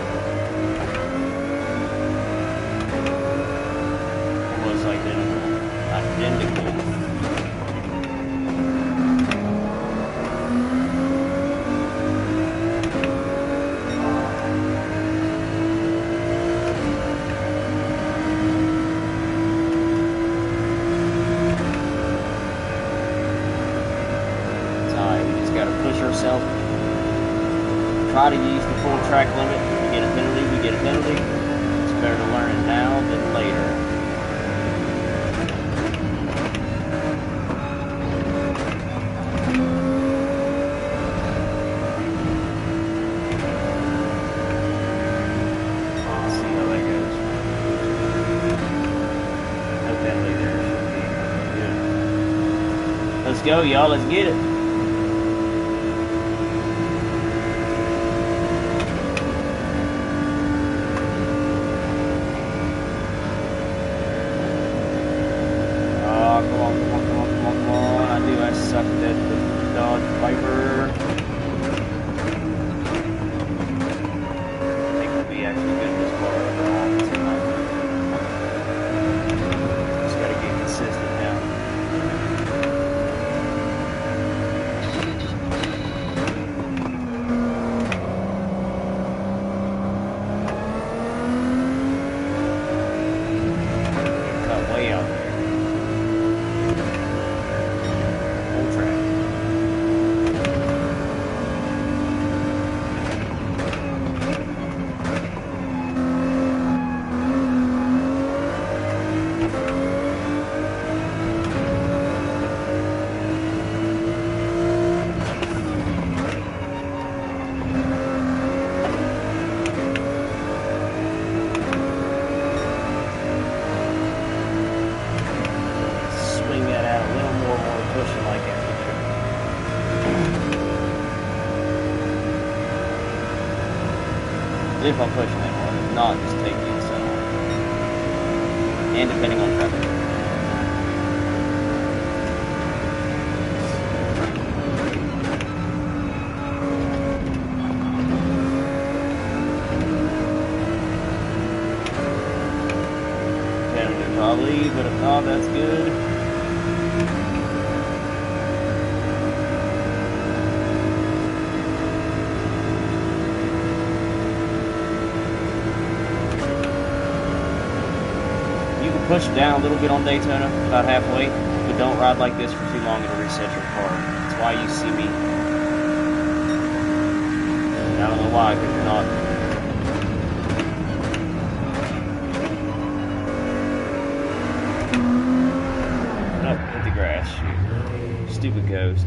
Almost like identical. Ourselves. Try to use the full track limit. If we get a penalty, we get a penalty. It's better to learn it now than later. Let's see how that goes. No penalty there. Should be good. Let's go, y'all. Let's get it. Come on. I knew I sucked at the Dodge Viper. I think we'll be actually good this far overall tonight. Just gotta get consistent now. If I'm pushing that hard. If not, just take the inside. And depending on traffic. Probably, but if not, that's good. You can push it down a little bit on Daytona, about halfway, but don't ride like this for too long, it'll reset your car. That's why you see me. I don't know why, because you're not. Grass. Stupid ghost.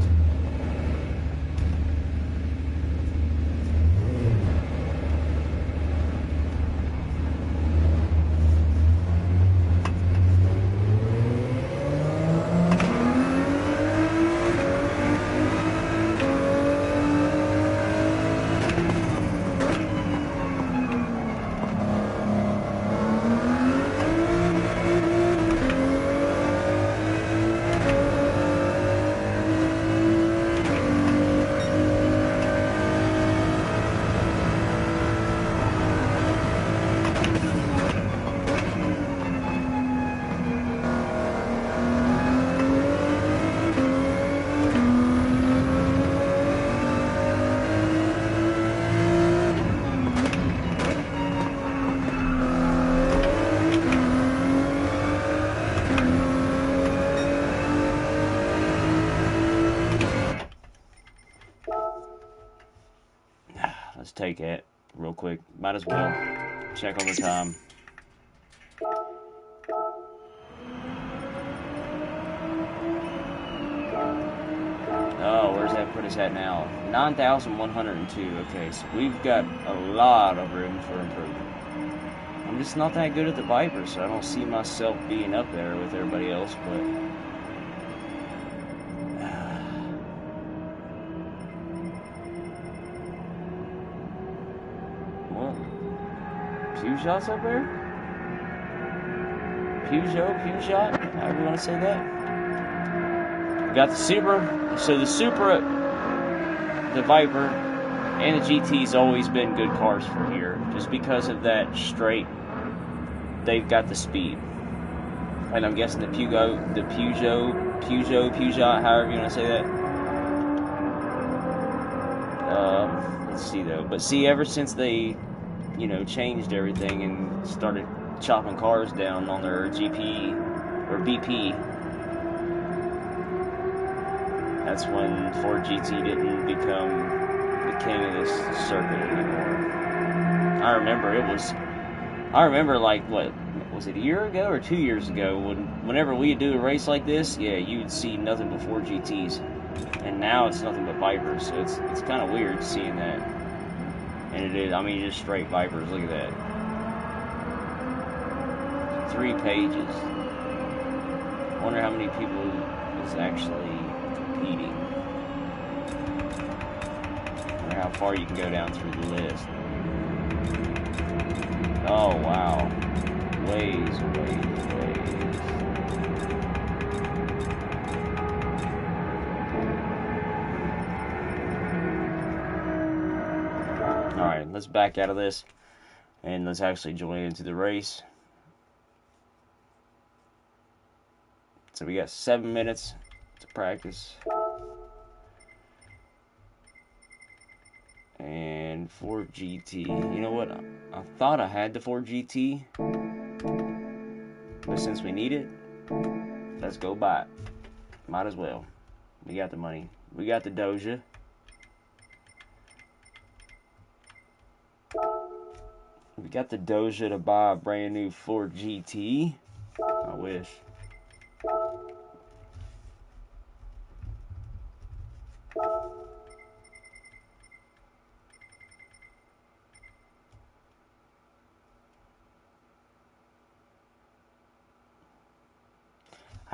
Let's take it real quick. Might as well check on the time. Oh, where's that put us at now? 9,102. Okay, so we've got a lot of room for improvement. I'm just not that good at the Viper, so I don't see myself being up there with everybody else, but... Pew shots up there? Pew shot, however you want to say that. We got the Supra. So the Supra, the Viper, and the GT's always been good cars for here, just because of that straight. They've got the speed, and I'm guessing the Peugeot, however you want to say that. Let's see though, but see, ever since they, you know, changed everything and started chopping cars down on their GP or BP, that's when Ford GT didn't become the king of this circuit anymore. I remember like, what was it, a year ago or 2 years ago, whenever we do a race like this, yeah, you would see nothing but Ford GTs, and now it's nothing but Vipers. So it's kind of weird seeing that. And it is, I mean, just straight Vipers. Look at that. 3 pages. I wonder how many people is actually competing. I wonder how far you can go down through the list. Oh, wow. Ways. Alright, let's back out of this and let's actually join into the race. So we got 7 minutes to practice. And Ford GT. You know what? I thought I had the Ford GT. But since we need it, let's go buy it. Might as well. We got the money. We got the Doja. We got the Doja to buy a brand new Ford GT. I wish.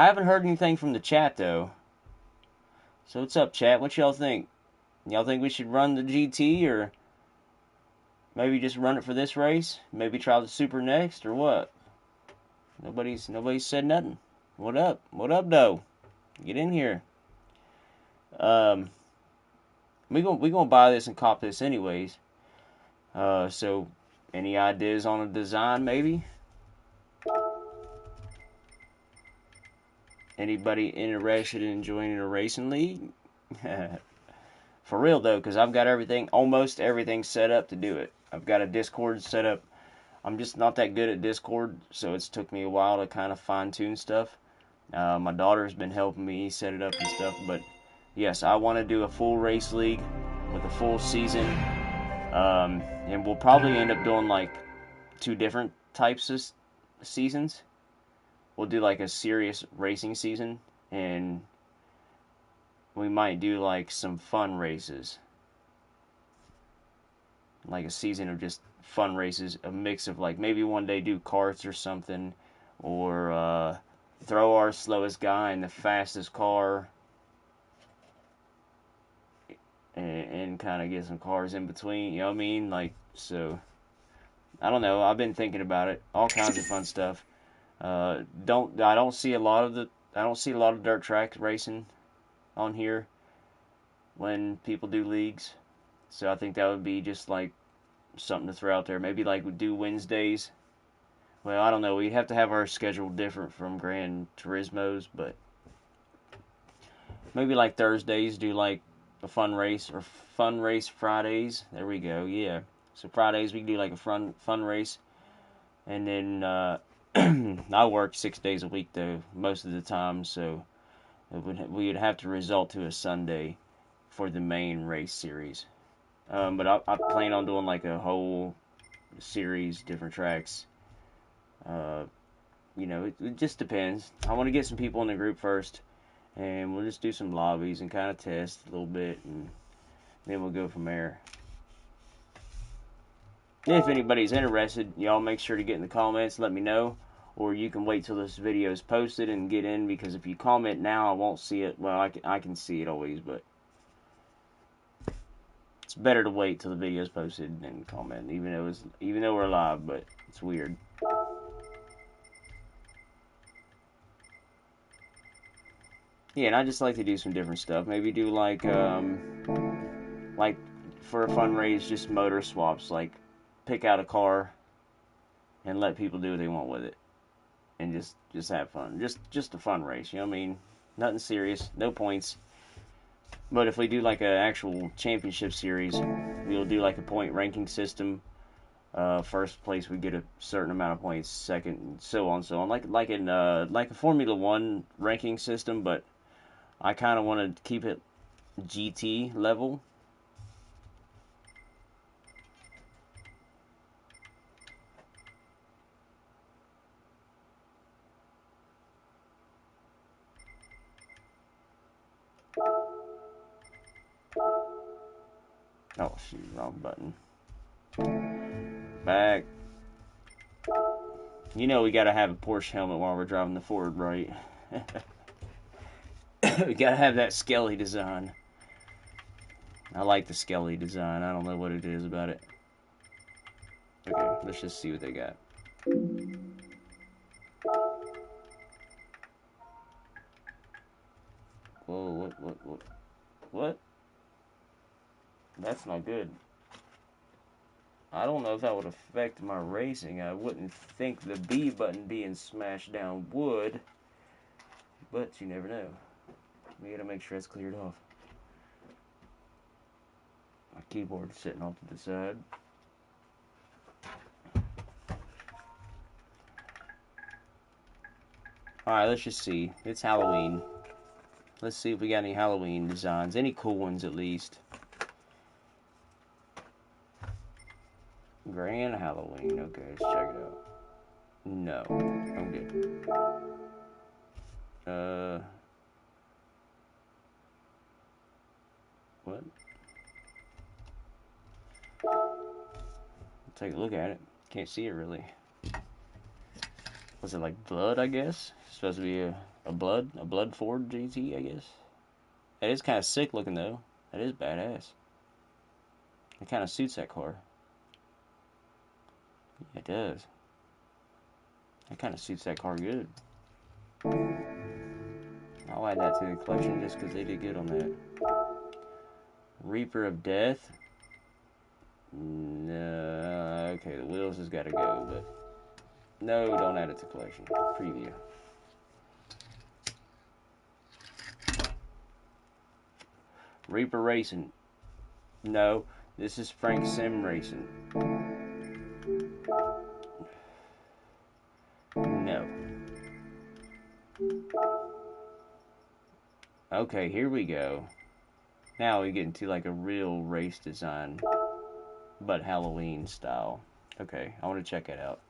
I haven't heard anything from the chat though. So what's up, chat? What y'all think? Y'all think we should run the GT, or Maybe just run it for this race. Maybe try the Super next, or what? Nobody's said nothing. What up? What up, though? Get in here. Um, we gonna buy this and cop this anyways. So any ideas on a design, maybe? Anybody interested in joining a racing league? For real though, because I've got almost everything set up to do it. I've got a Discord set up. I'm just not that good at Discord, so it's took me a while to kind of fine tune stuff. My daughter's been helping me set it up and stuff, but yes, I want to do a full race league with a full season, and we'll probably end up doing like 2 different types of seasons. We'll do like a serious racing season, and we might do like some fun races. Like a season of just fun races, a mix of like maybe one day do karts or something, or throw our slowest guy in the fastest car, and kind of get some cars in between, you know what I mean? Like, so, I don't know, I've been thinking about it, all kinds of fun stuff. I don't see a lot of dirt track racing on here when people do leagues. So I think that would be just like something to throw out there. Maybe like we do Wednesdays. Well, I don't know. We'd have to have our schedule different from Gran Turismo's, but maybe like Thursdays do like a fun race, or fun race Fridays. There we go. Yeah. So Fridays we can do like a fun race, and then I work 6 days a week though most of the time, so we would have to result to a Sunday for the main race series. But I plan on doing like a whole series, different tracks. Uh, it just depends. I want to get some people in the group first, and we'll just do some lobbies and kind of test a little bit, and then we'll go from there. If anybody's interested, y'all make sure to get in the comments, let me know. Or you can wait till this video is posted and get in, because if you comment now, I won't see it. Well, I can see it always, but it's better to wait till the video is posted and comment, even though we're live, but it's weird. Yeah, and I just like to do some different stuff. Maybe do like for a fun race, just motor swaps. Like pick out a car and let people do what they want with it, and just have fun. Just a fun race. You know what I mean? Nothing serious, no points. But if we do like an actual championship series, we'll do like a point ranking system. First place we get a certain amount of points. Second, and so on, so on. Like in like a Formula One ranking system, but I kind of want to keep it GT level. Oh shoot, wrong button. Back. You know we gotta have a Porsche helmet while we're driving the Ford, right? We gotta have that Skelly design. I like the Skelly design. I don't know what it is about it. Okay, let's just see what they got. Whoa, what? That's not good. I don't know if that would affect my racing. I wouldn't think the B button being smashed down would, but you never know. We gotta make sure it's cleared off. My keyboard's sitting off to the side. Alright, let's just see. It's Halloween. Let's see if we got any Halloween designs. Any cool ones at least. Grand Halloween. Okay, let's check it out. No, I'm good. What? Take a look at it. Can't see it really. Was it like blood, I guess? It's supposed to be a blood Ford GT, I guess. It is kind of sick looking though. That is badass. It kind of suits that car. It does. That kind of suits that car good. I'll add that to the collection just because they did good on that. Reaper of Death. No, okay, the wheels has got to go, but no, don't add it to collection. Preview. Reaper Racing. No, this is Frank Sim Racing. No. Okay, here we go. Now we get into like a real race design, but Halloween style. Okay, I want to check it out.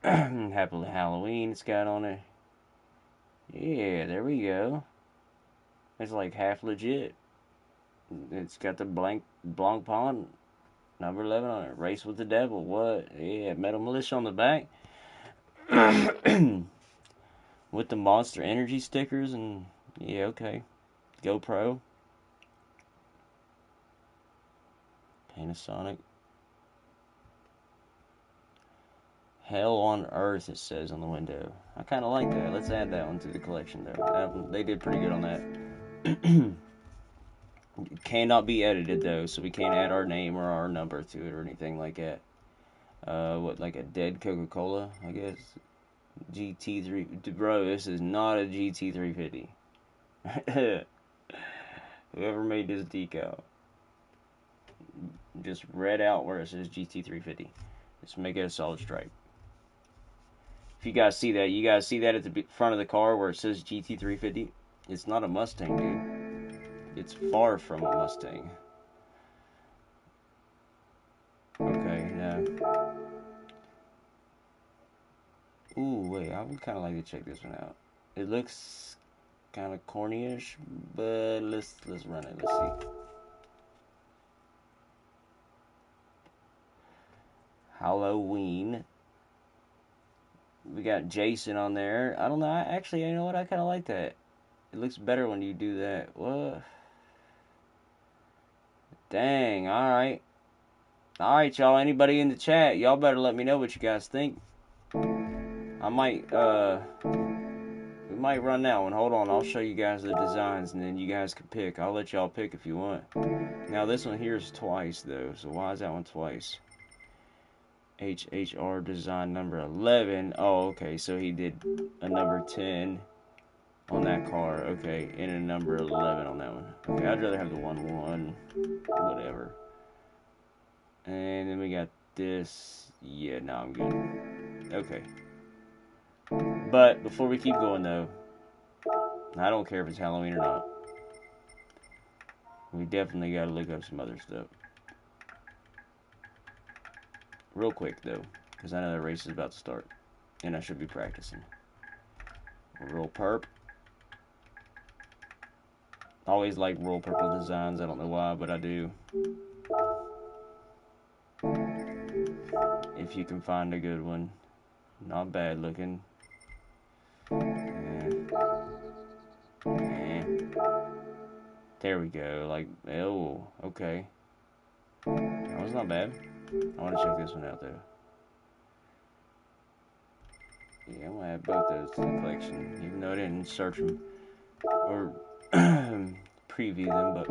Happy Halloween, it's got on it. Yeah, there we go. It's like half legit. It's got the Blanc Pond number 11 on it. Race with the Devil. What? Yeah, Metal Militia on the back. With the Monster Energy stickers and yeah, okay. GoPro. Panasonic. Hell on Earth, it says on the window. I kind of like that. Let's add that one to the collection, though. They did pretty good on that. Cannot be edited, though, so we can't add our name or our number to it or anything like that. What, like a dead Coca-Cola, I guess? GT3... Bro, this is not a GT350. Whoever made this decal just read out where it says GT350. Just make it a solid stripe. If you guys see that, at the front of the car where it says GT350? It's not a Mustang, dude. It's far from a Mustang. Okay, no. Ooh, wait, I would kind of like to check this one out. It looks kind of corny-ish, but let's run it. Let's see. Halloween. We got Jason on there. I don't know. Actually, you know what? I kind of like that. It looks better when you do that. What? Dang. All right. All right, y'all. Anybody in the chat? Y'all better let me know what you guys think. I might, we might run that one. Hold on. I'll show you guys the designs, and then you guys can pick. I'll let y'all pick if you want. Now, this one here is twice, though. So why is that one twice? HHR design number 11. Oh, okay. So he did a number 10 on that car. Okay. And a number 11 on that one. Okay. I'd rather have the 1-1. Whatever. And then we got this. Yeah, no, I'm good. Okay. But before we keep going, though, I don't care if it's Halloween or not. We definitely got to look up some other stuff. Real quick, though, because I know the race is about to start, and I should be practicing. Real perp. Always like royal purple designs. I don't know why, but I do. If you can find a good one. Not bad looking. There we go. Like, oh, okay. That was not bad. I want to check this one out, though. Yeah, I'm going to add both those to the collection, even though I didn't search them or preview them, but...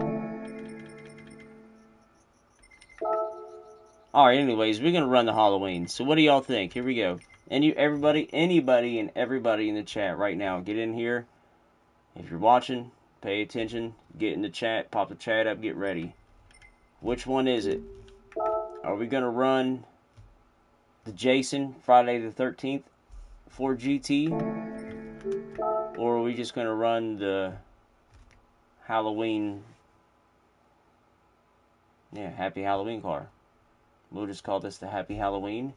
Alright, anyways, we're going to run the Halloween. So what do y'all think? Here we go. Anybody in the chat right now, get in here. If you're watching, pay attention, get in the chat, pop the chat up, get ready. Which one is it? Are we going to run the Jason Friday the 13th for GT? Or are we just going to run the Halloween, Happy Halloween car? We'll just call this the Happy Halloween.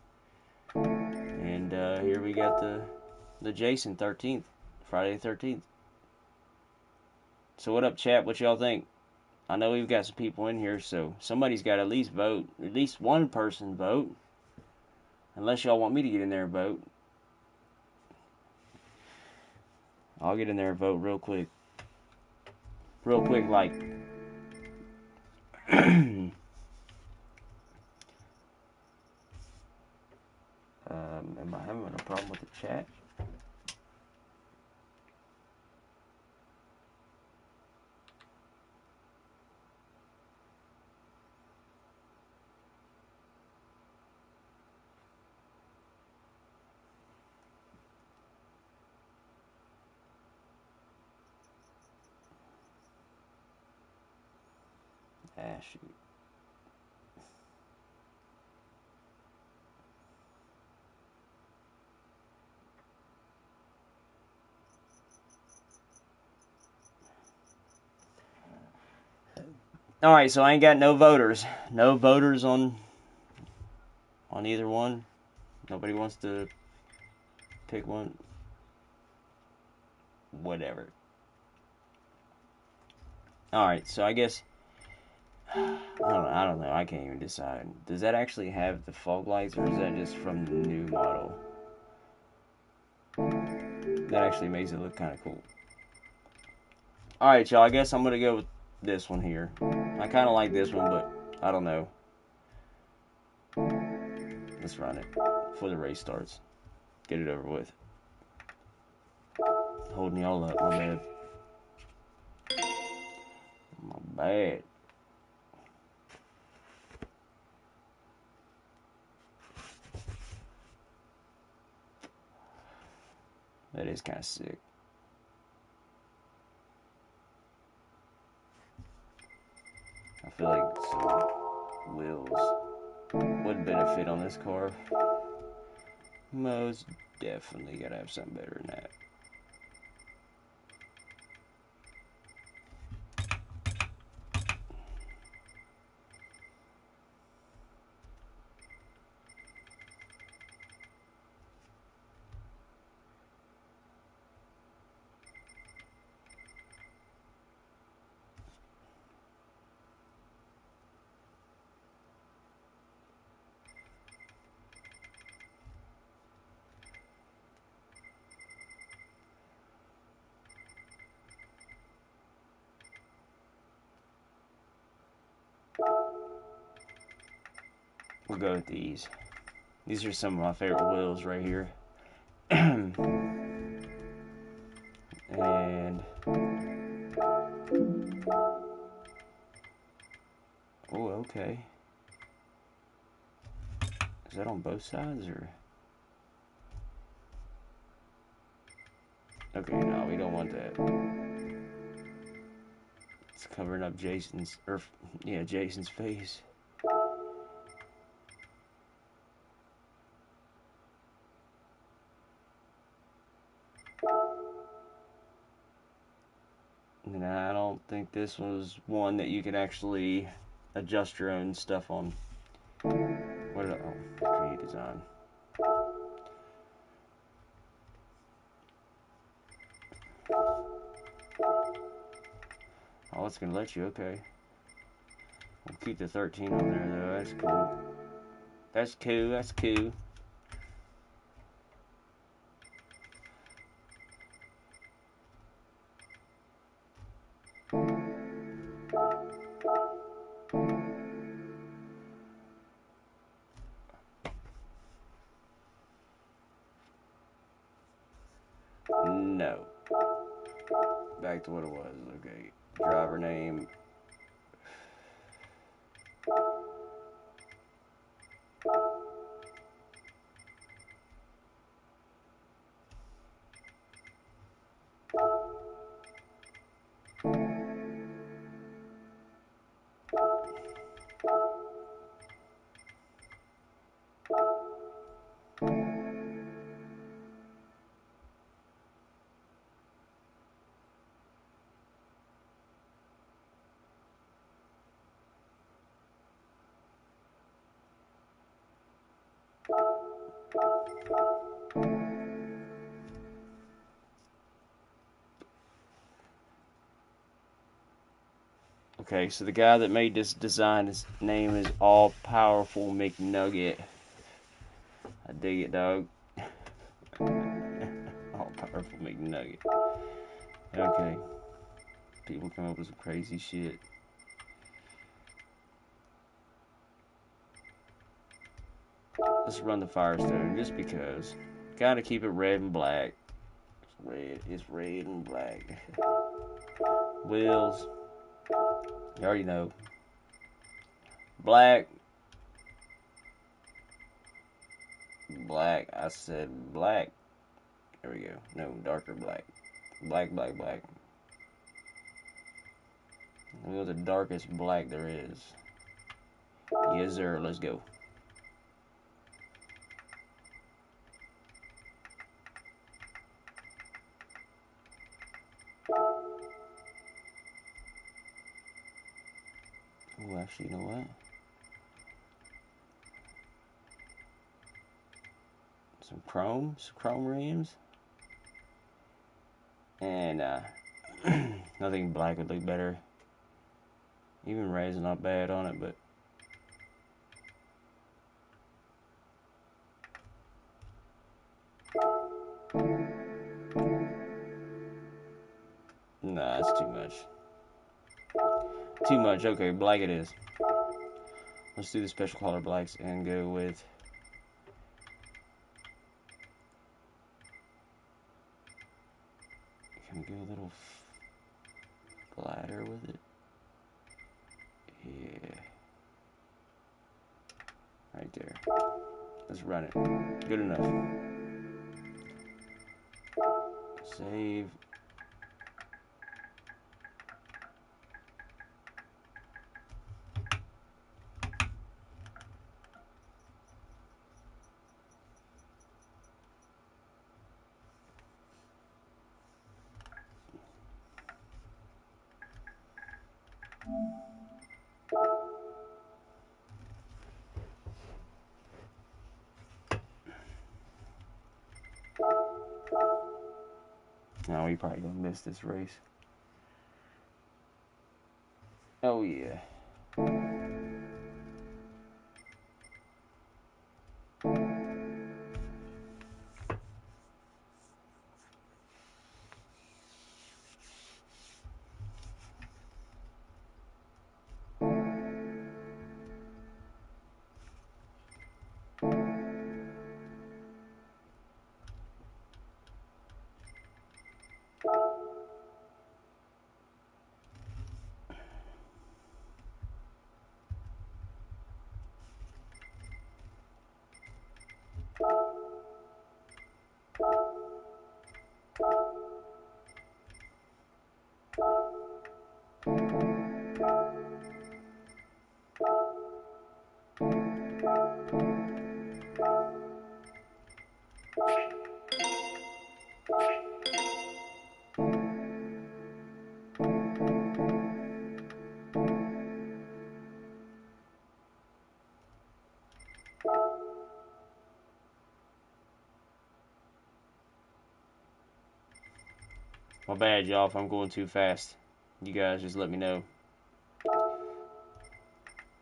And here we got the Jason 13th, Friday the 13th. So what up, chat? What y'all think? I know we've got some people in here, so somebody's got to at least vote. At least one person vote. Unless y'all want me to get in there and vote. I'll get in there and vote real quick. Real quick, like... problem with the chat. Ah, shoot. All right, so I ain't got no voters. No voters on either one. Nobody wants to pick one. Whatever. All right, so I guess I don't know. I can't even decide. Does that actually have the fog lights, or is that just from the new model? That actually makes it look kind of cool. All right, y'all. I guess I'm gonna go with this one here. I kind of like this one, but I don't know. Let's run it before the race starts. Get it over with. Holding y'all up. My bad. My bad. That is kind of sick. I feel like some wheels would benefit on this car. Most definitely gotta have something better than that. We'll go with these. These are some of my favorite wheels right here. And oh, okay. Is that on both sides or? Okay, no, we don't want that. It's covering up Jason's face. And I don't think this was one that you could actually adjust your own stuff on. What did create design. Oh, it's gonna let you, okay. We'll keep the 13 on there though, that's cool. That's cool, that's cool. No. Back to what it was, okay. Driver name. Okay, so the guy that made this design, his name is All Powerful McNugget. I dig it, dog. All Powerful McNugget. Okay. People come up with some crazy shit. Let's run the Firestone just because. Gotta keep it red and black. It's red and black. Wheels. You already know. Black. Black. I said black. There we go. No, darker black. Black, black, black. Wheels the darkest black there is. Yes, sir. Let's go. Oh, actually, you know what? Some chrome rims. And I think black would look better. Even red's not bad on it, but nah, that's too much. Too much. Okay, black it is. Let's do the special color blacks and go with. Can we go a little flatter with it? Yeah. Right there. Let's run it. Good enough. Save. No, we probably gonna miss this race. Oh yeah. My bad, y'all, if I'm going too fast. You guys just let me know.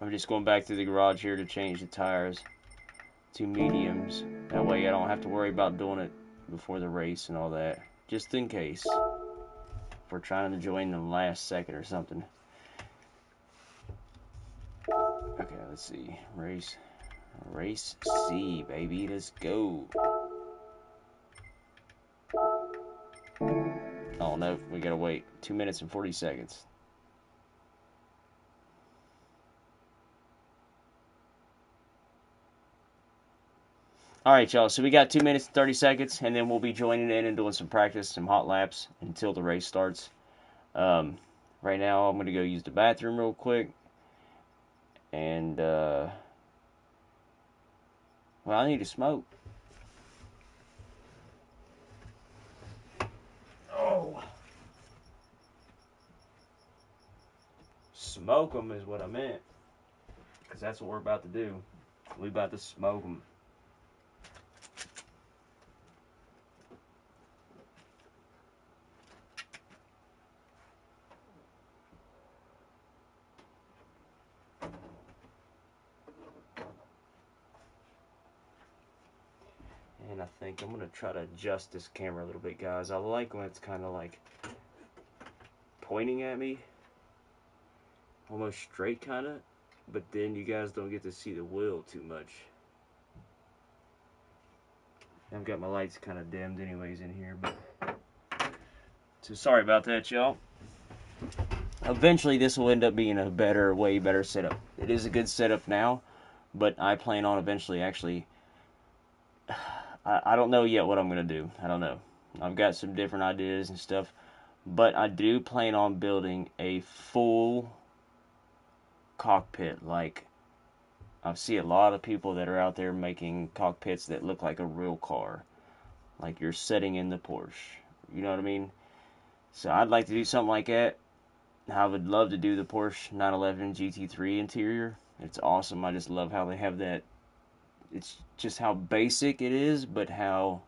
I'm just going back to the garage here to change the tires to mediums. That way I don't have to worry about doing it before the race and all that. Just in case. If we're trying to join the last second or something. Okay, let's see. Race C, baby. Let's go. Oh no, we gotta wait 2 minutes and 40 seconds. Alright, y'all, so we got 2 minutes and 30 seconds, and then we'll be joining in and doing some practice, some hot laps until the race starts. Right now, I'm gonna go use the bathroom real quick. And, well, I need to smoke. Oh. Smoke them is what I meant. Because that's what we're about to do. We about to smoke them. And I think I'm going to try to adjust this camera a little bit, guys. I like when it's kind of like pointing at me. Almost straight, kind of. But then you guys don't get to see the wheel too much. I've got my lights kind of dimmed anyways in here, but so sorry about that, y'all. Eventually, this will end up being a better, way better setup. It is a good setup now, but I plan on eventually actually. I don't know yet what I'm gonna do. I don't know. I've got some different ideas and stuff, but I do plan on building a full cockpit. Like I see a lot of people that are out there making cockpits that look like a real car, like you're sitting in the Porsche. You know what I mean? So I'd like to do something like that. I would love to do the Porsche 911 GT3 interior. It's awesome. I just love how they have that. It's just how basic it is, but how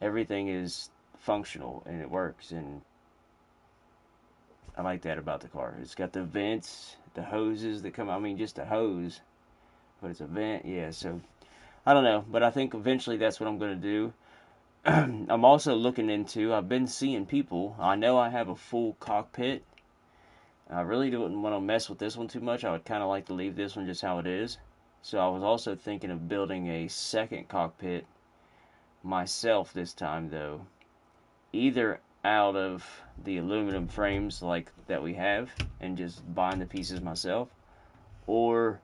everything is functional and it works. And I like that about the car. It's got the vents, the hoses that come. I mean, just a hose, but it's a vent. Yeah. So I don't know, but I think eventually that's what I'm going to do. I'm also looking into. I've been seeing people. I know I have a full cockpit. I really wouldn't want to mess with this one too much. I would kind of like to leave this one just how it is. So I was also thinking of building a second cockpit myself this time, though. Either out of the aluminum frames like that we have and just buying the pieces myself, or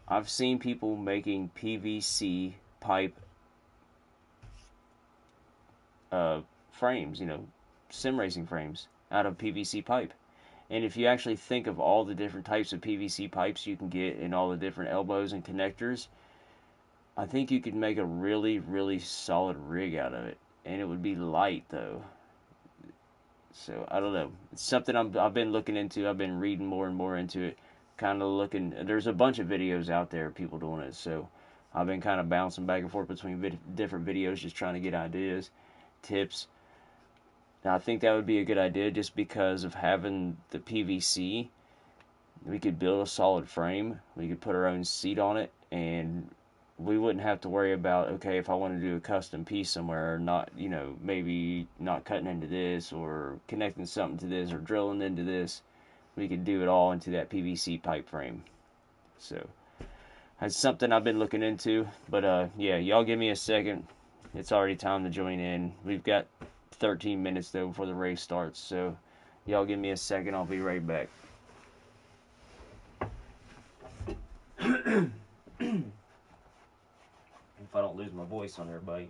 I've seen people making PVC pipe frames, sim racing frames out of PVC pipe. And if you actually think of all the different types of PVC pipes you can get and all the different elbows and connectors, I think you could make a really, really solid rig out of it. And it would be light, though. So, I don't know. It's something I've been looking into. I've been reading more and more into it. Kind of looking. There's a bunch of videos out there of people doing it. So, I've been kind of bouncing back and forth between different videos just trying to get ideas, tips. Now, I think that would be a good idea just because of having the PVC. We could build a solid frame. We could put our own seat on it, and we wouldn't have to worry about, okay, if I want to do a custom piece somewhere, or not, maybe not cutting into this or connecting something to this or drilling into this. We could do it all into that PVC pipe frame. So that's something I've been looking into. But yeah, y'all give me a second. It's already time to join in. We've got 13 minutes though before the race starts. So y'all give me a second. I'll be right back. If I don't lose my voice on everybody.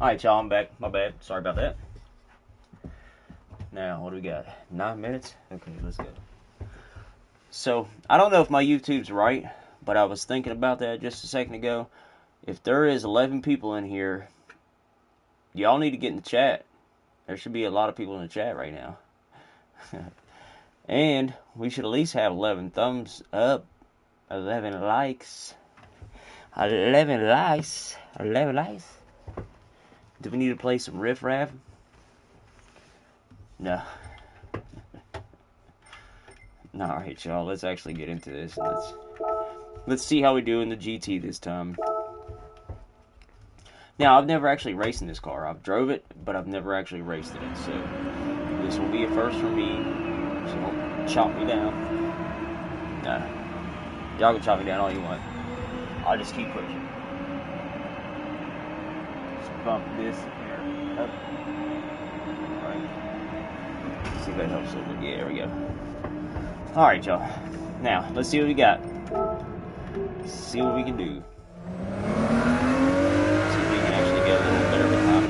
Alright, y'all, I'm back. My bad. Sorry about that. Now, what do we got? 9 minutes? Okay, let's go. So, I don't know if my YouTube's right, but I was thinking about that just a second ago. If there is 11 people in here, y'all need to get in the chat. There should be a lot of people in the chat right now. And we should at least have 11 thumbs up, 11 likes. 11 likes. 11 likes. Do we need to play some riff raff? No. Alright, y'all. Let's actually get into this. Let's see how we do in the GT this time. Now, I've never actually raced in this car. I've drove it, but I've never actually raced in it. So, this will be a first for me. So, don't chop me down. Nah. Y'all can chop me down all you want. I'll just keep pushing. Bump this here up. Alright. See if that helps a little bit. Yeah, there we go. Alright, y'all. Now, let's see what we got. See what we can do. See if we can actually get a little better of a time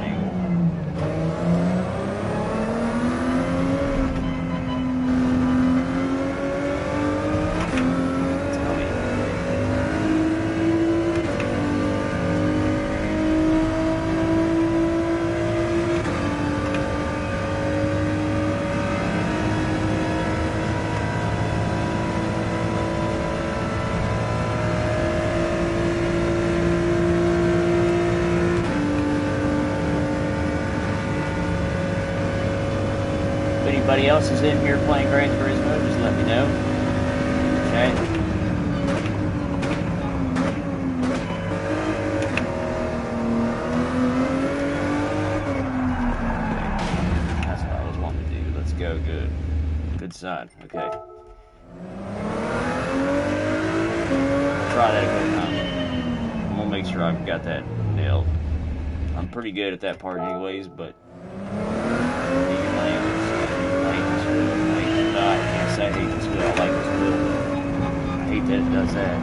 angle. Tell me. If anybody else is in here playing Gran Turismo, just let me know. Okay. That's what I was wanting to do. Let's go. Good. Good sign. Okay. Try that a good time. I'm gonna make sure I've got that nailed. I'm pretty good at that part anyways, but I can't say I hate this wheel. I like this wheel. I hate that it does that.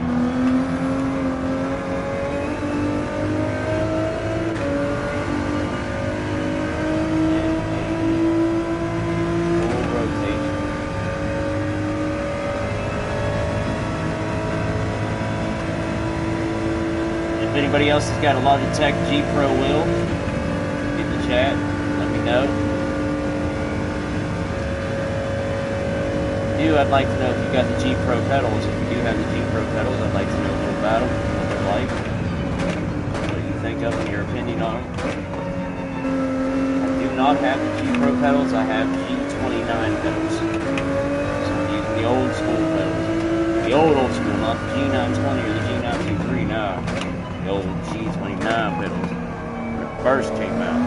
Full rotation. If anybody else has got a Logitech G Pro wheel, get in the chat. Let me know. I'd like to know if you got the G Pro pedals. If you do have the G Pro pedals, I'd like to know a little about them, what they're like, what you think of them, your opinion on them. I do not have the G Pro pedals. I have G29 pedals. So I'm using the old school pedals. The old school, not the G920 or the G923, no. The old G29 pedals when it first came out.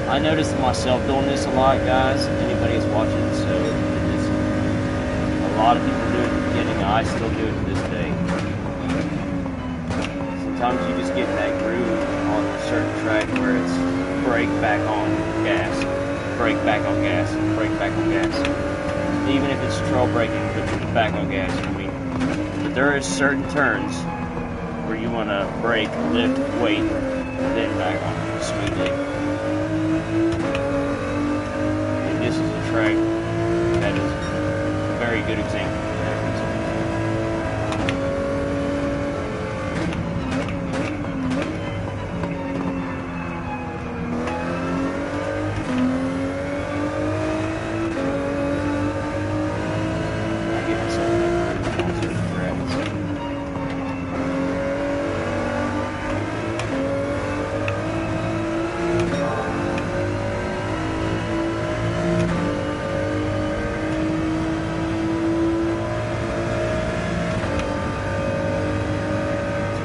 I noticed myself doing this a lot, guys. Anybody is watching, so it's, a lot of people do it at the beginning. I still do it to this day. Sometimes you just get in that groove on a certain track where it's brake back on gas. brake back on gas, brake back on gas. Even if it's trail braking, put your back on gas. I mean, but there is certain turns where you want to brake, lift, wait, and then back on smoothly. And this is a track that is a very good example of that.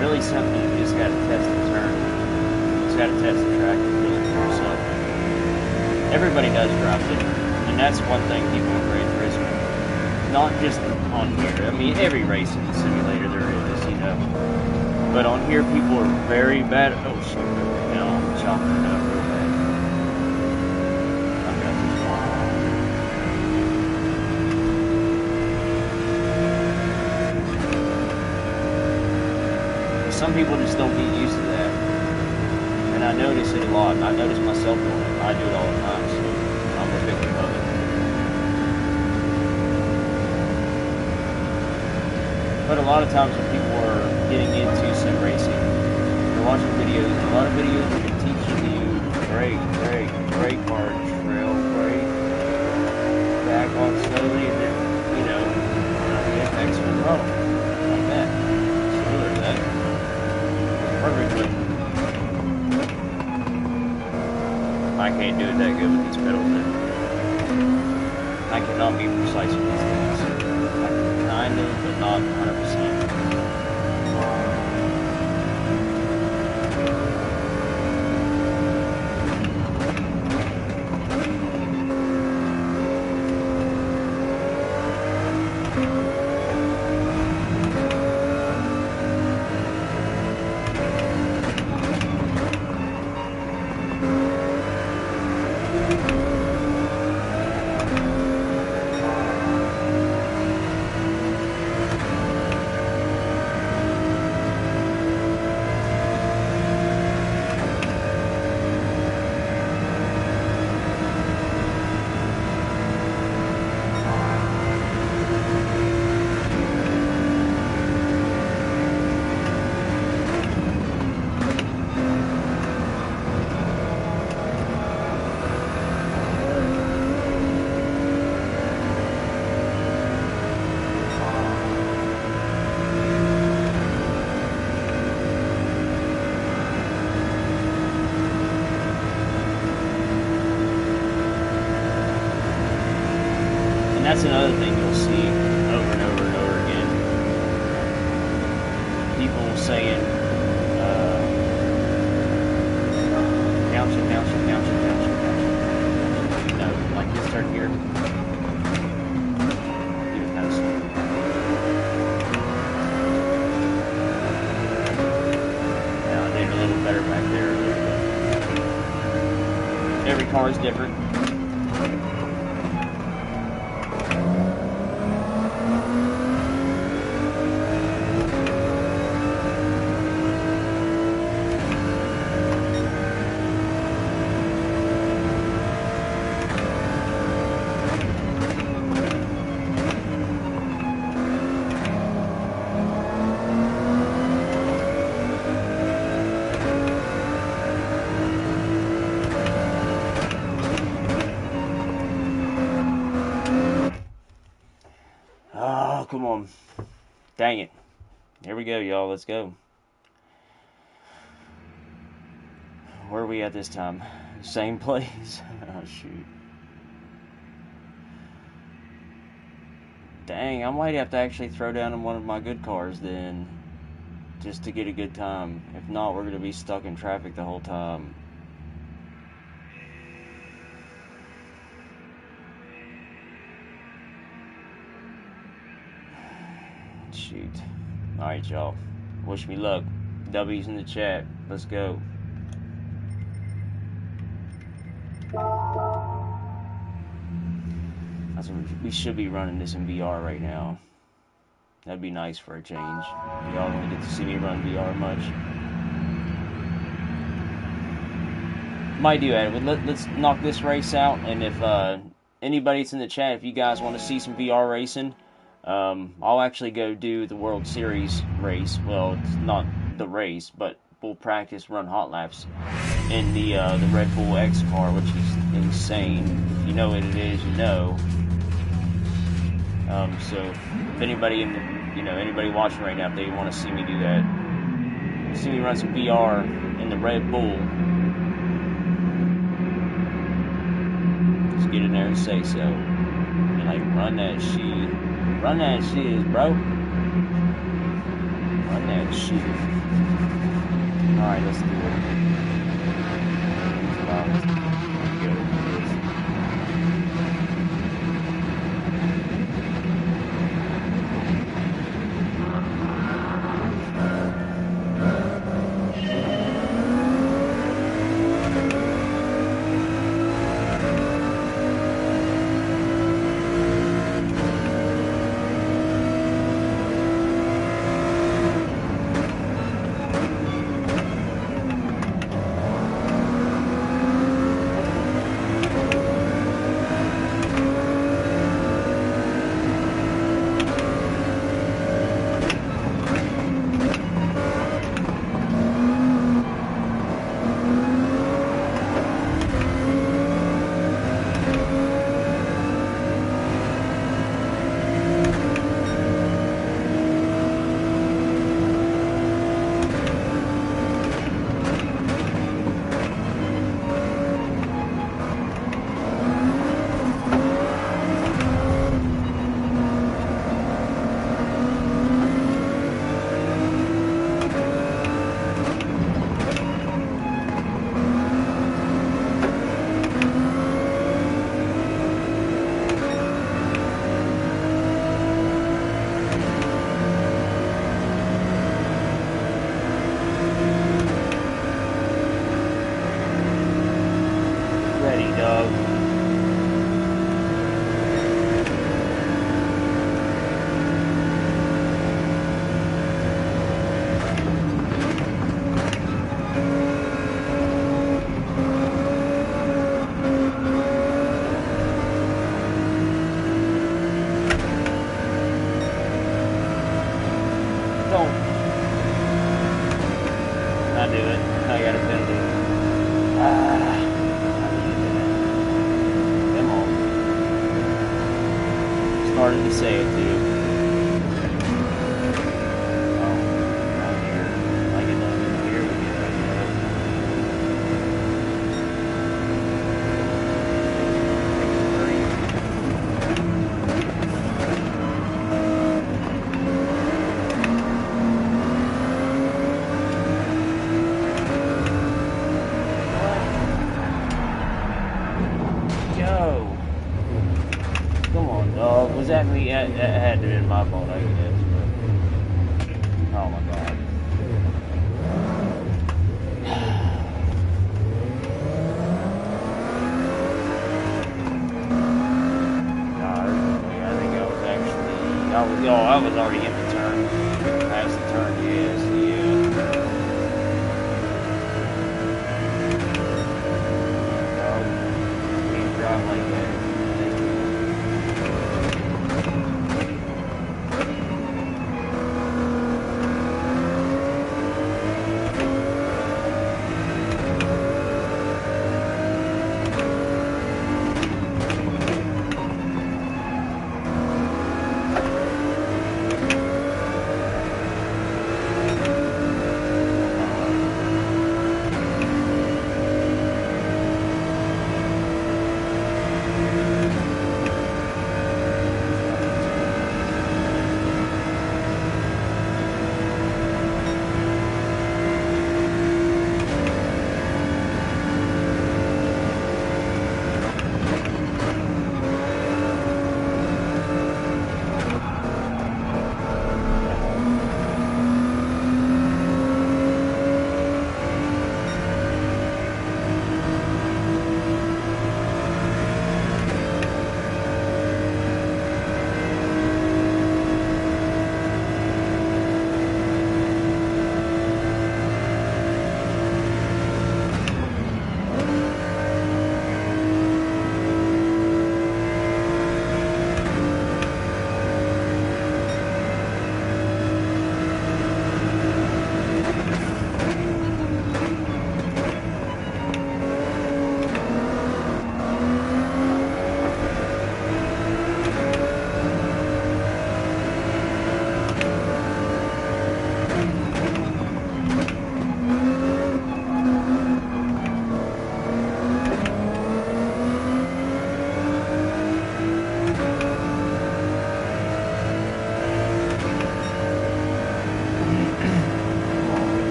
Really something you just got to test the turn. You just got to test the track and feel it for yourself. Everybody does drive different, and that's one thing people in Gran Turismo, not just on here. I mean, every race in the simulator there is, you know. But on here, people are very bad. Oh shit! No, I'm chopping it up real bad. I've got this one. Some people just don't get used to that, and I notice it a lot, and I notice myself doing it. I do it all the time, so I'm a victim of it. But a lot of times when people are getting into sim racing, they're watching videos, a lot of videos are teaching you brake hard, trail, brake, back on slowly, and then, you know, get next to the throttle, like that. Similar to that. Perfectly. I can't do it that good with these pedals then. I cannot be precise with these things. I can kind of, but not 100%. And that's another thing you'll see over and over and over again. People saying, bounce it. You know, like this turn here. He was kind of slow. Now I did a little better back there a little bit. Every car is different. Oh, come on. Dang it. Here we go, y'all. Let's go. Where are we at this time? Same place? Oh, shoot. Dang, I might have to actually throw down in one of my good cars then, just to get a good time. If not, we're going to be stuck in traffic the whole time. Shoot. Alright, y'all. Wish me luck. W's in the chat. Let's go. We should be running this in VR right now. That'd be nice for a change. Y'all don't get to see me run VR much. Might do that. Let's knock this race out, and if anybody's in the chat, if you guys want to see some VR racing, I'll actually go do the World Series race. Well, it's not the race, but we'll practice run hot laps in the Red Bull X car, which is insane. If you know what it is, you know. So if anybody anybody watching right now, if they want to see me do that, see me run some VR in the Red Bull, just get in there and say so. And like, run that shit, bro. Run that shit. All right, let's do it. Started to say it, dude. Oh, right here. I get that in here with you right now. Yo. Come on, dog. Was that me? That had to have been my fault, I guess. But... oh my god. I think I was actually... I was already in the turn. Past the turn, yes, yeah. Dog. Can't drive like that.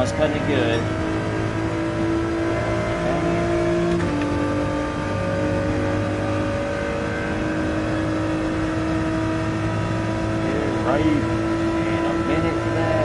was kind of good. Right, and a minute for that.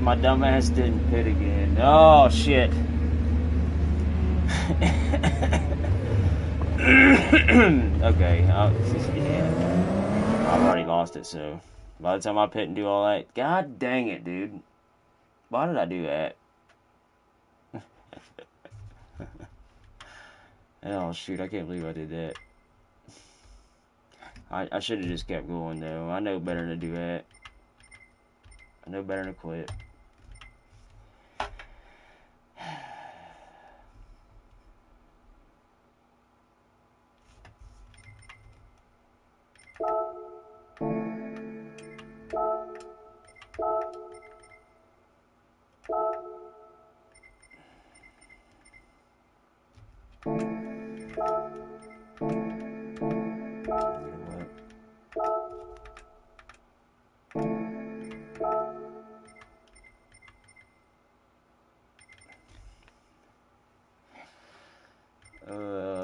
My dumbass didn't pit again. Oh, shit. Okay. Yeah. I've already lost it, so by the time I pit and do all that, god dang it, dude. Why did I do that? Oh, shoot. I can't believe I did that. I should have just kept going, though. I know better than to do that. I know better than to quit.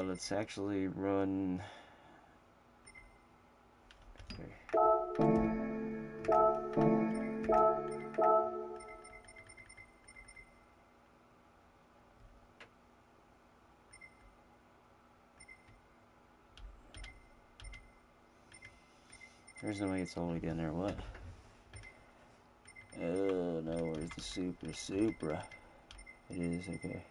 Let's actually run. Okay. There's no way it's all the way down there. What? Oh no, where's the Supra? It is, okay.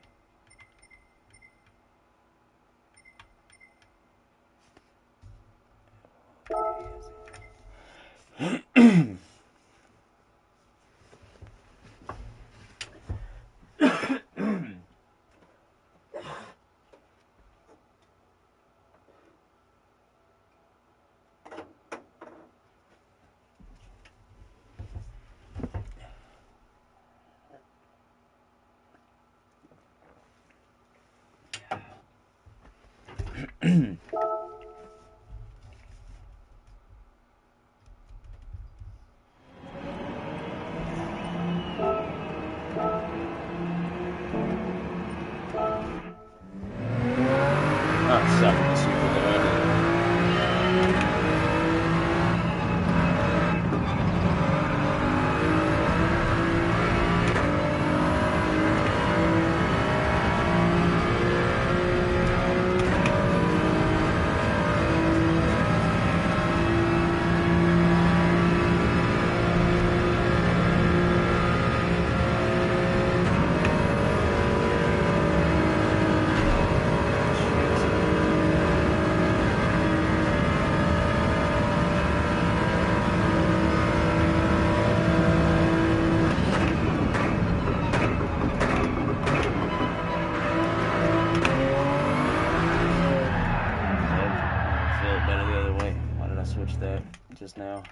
Just now.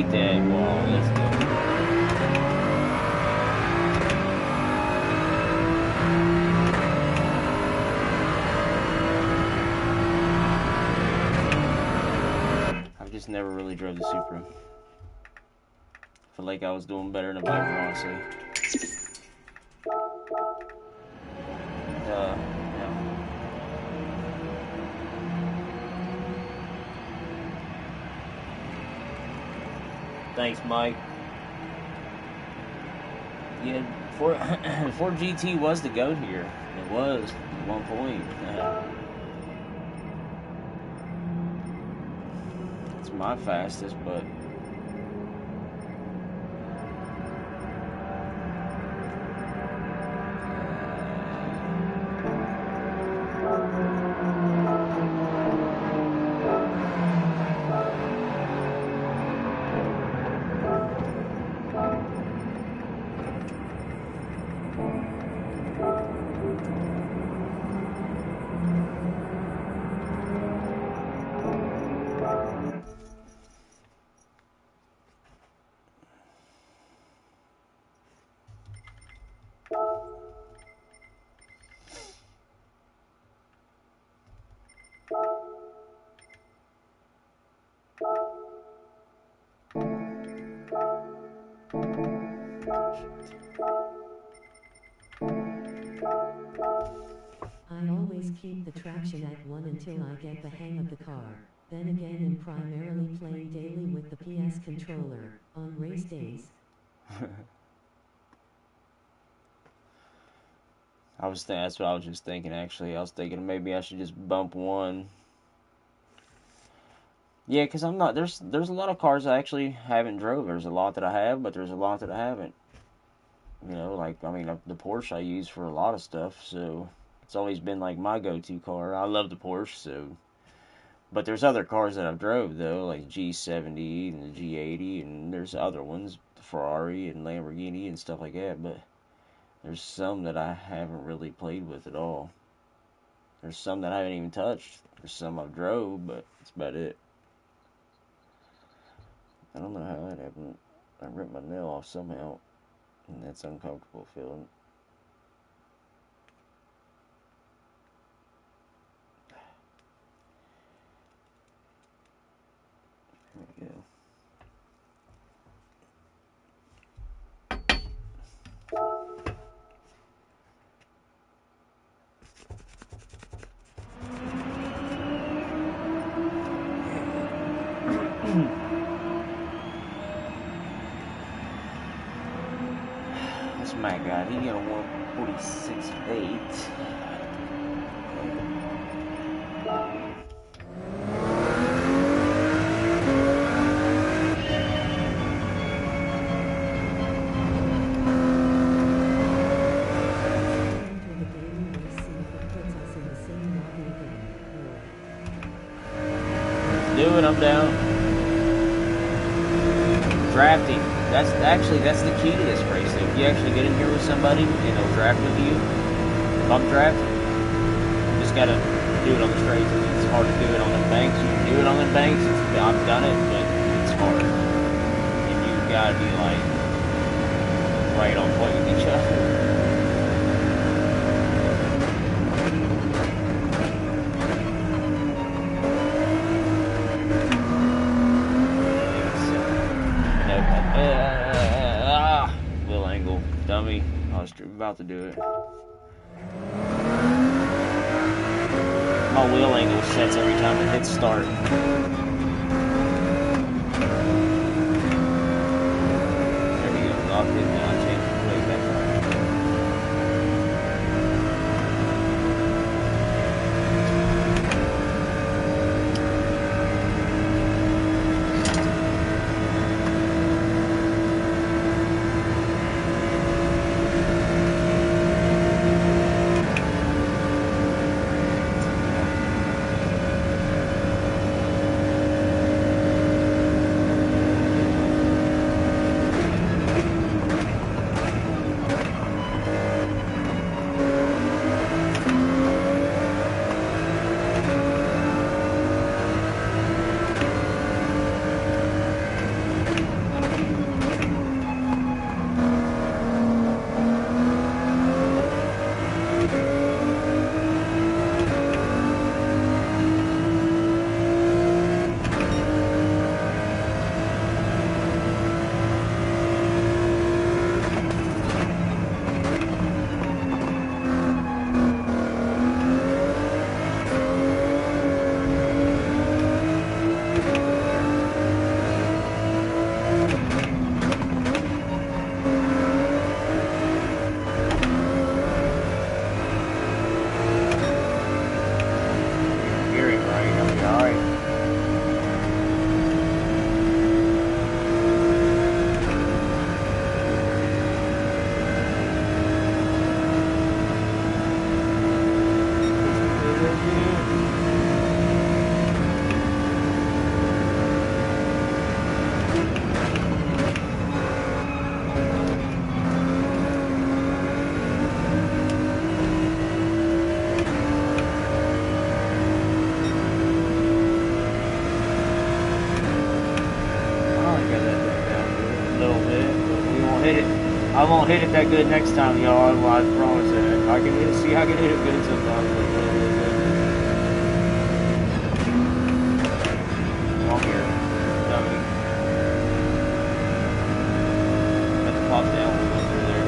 like that. Wow, let's go. I've just never really drove the Supra. I feel like I was doing better in a Viper, honestly. Yeah. Thanks, Mike. Yeah, Ford GT was the GOAT here. It was at one point. It's my fastest, but I always keep the traction at 1 until I get the hang of the car. Then again I'm primarily playing daily with the PS controller, on race days. that's what I was just thinking, actually. I was thinking maybe I should just bump 1. Yeah, because I'm not, there's a lot of cars I actually haven't drove. There's a lot that I have, but there's a lot that I haven't. You know, like, I mean, the Porsche I use for a lot of stuff, so it's always been like my go-to car. I love the Porsche, so. But there's other cars that I've drove, though, like G70 and the G80, and there's other ones, the Ferrari and Lamborghini and stuff like that, but there's some that I haven't really played with at all. There's some that I haven't even touched. There's some I've drove, but that's about it. I don't know how that happened. I ripped my nail off somehow, and that's uncomfortable feeling. There we go. This Mac guy, he got a 146.8. Do it, I'm down. Drafting. That's the key to this race. If you actually get in here with somebody and they'll draft with you, bump draft, you just gotta do it on the straight. It's hard to do it on the banks. You can do it on the banks. I've done it, but it's hard. And you gotta be like right on point with each other. Wheel angle, dummy. I was about to do it. My wheel angle sets every time it hits start. There we go. Locked it now. Change the way back. I won't hit it that good next time, y'all. I promise that. I can hit it. See, I can hit it good sometimes. Like, really good. Come here. Dummy. Let the pop down when we go through there.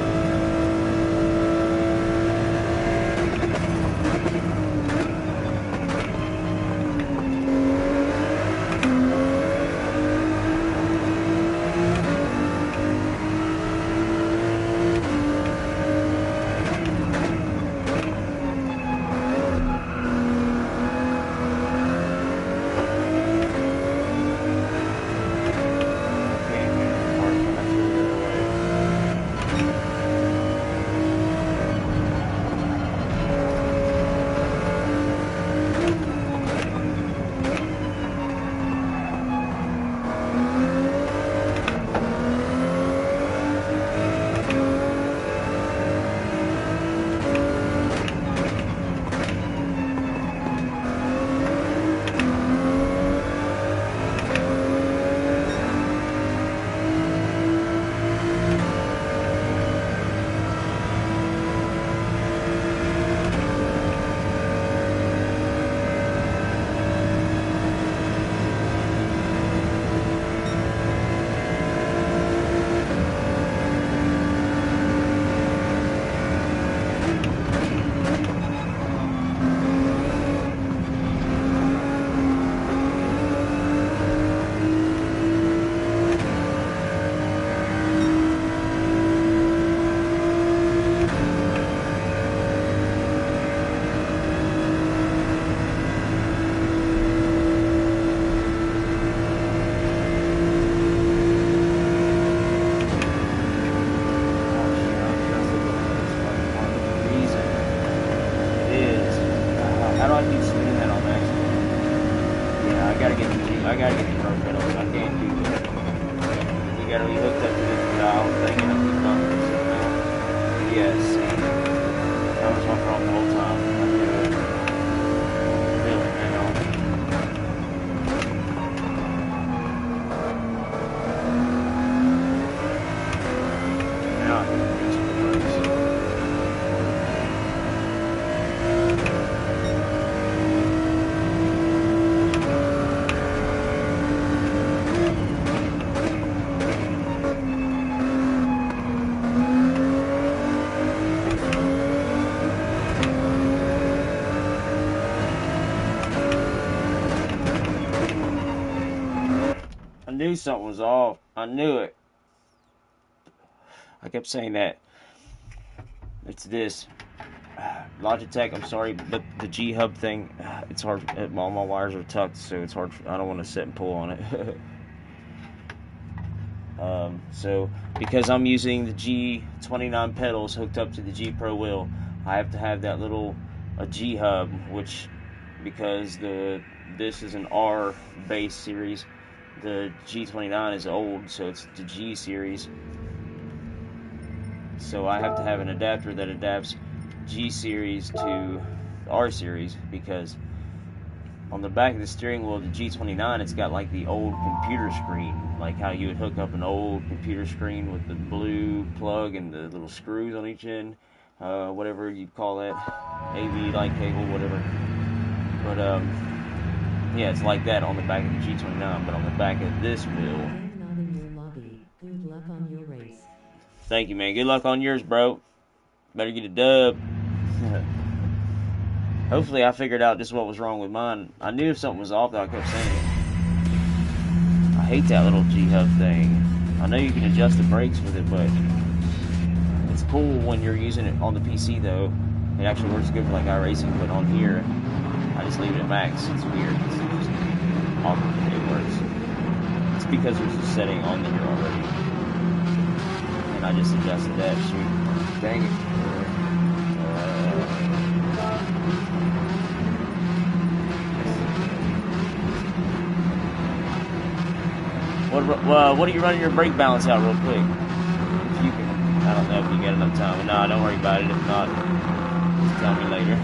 I gotta get the front pedals. I can't do that. You gotta be hooked up to this dial thing and I keep bumping this now. Yes, see. That was my problem the whole time. I knew it. Really, now. Now I can reach the brakes. I knew something was off. I knew it. I kept saying that. It's this. Logitech, I'm sorry, but the G-Hub thing, it's hard. All my wires are tucked, so it's hard. I don't want to sit and pull on it. So, because I'm using the G29 pedals hooked up to the G Pro wheel, I have to have that little G-Hub, which, because this is an R base series, the G29 is old, so it's the G series. So I have to have an adapter that adapts G series to R series, because on the back of the steering wheel of the G29, it's got like the old computer screen, like how you would hook up an old computer screen with the blue plug and the little screws on each end, whatever you call that, AV light cable, whatever. But yeah, it's like that on the back of the G29, but on the back of this wheel. Again, not in your lobby. Good luck on your race. Thank you, man. Good luck on yours, bro. Better get a dub. Hopefully I figured out just what was wrong with mine. I knew if something was off, though. I kept saying it. I hate that little G-Hub thing. I know you can adjust the brakes with it, but it's cool when you're using it on the PC, though. It actually works good for like iRacing, but on here, I just leave it at max. It's weird. It's just awkward, but it works. It's because there's a setting on here already. And I just adjusted that. Shoot. Dang it. What are you running your brake balance out real quick? If you can. I don't know if you got enough time. But nah, don't worry about it. If not, just tell me later.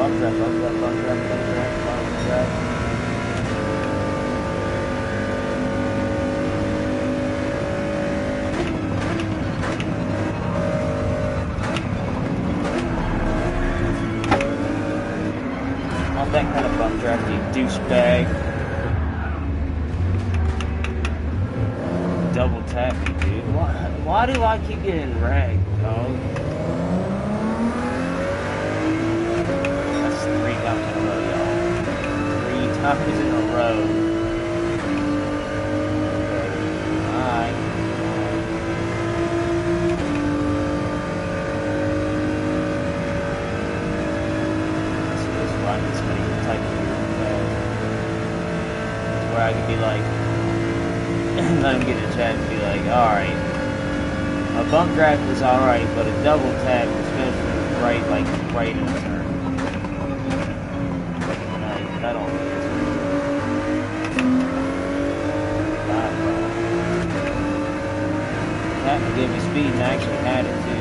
bump track, bump track, bump track, bump track, bump track. Not that kind of bump track, you douchebag. Double tap me, dude. Why do I keep getting ragged, dog? That's 3 times in a row, y'all. 3 times in a row. Alright. This is why this many type of where I could be like, let him get a chat and be like, alright, a bump draft is alright, but a double tap, especially right in the turn. I don't think it's that would give me speed, and I actually had it too.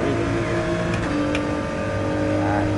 really? Alright.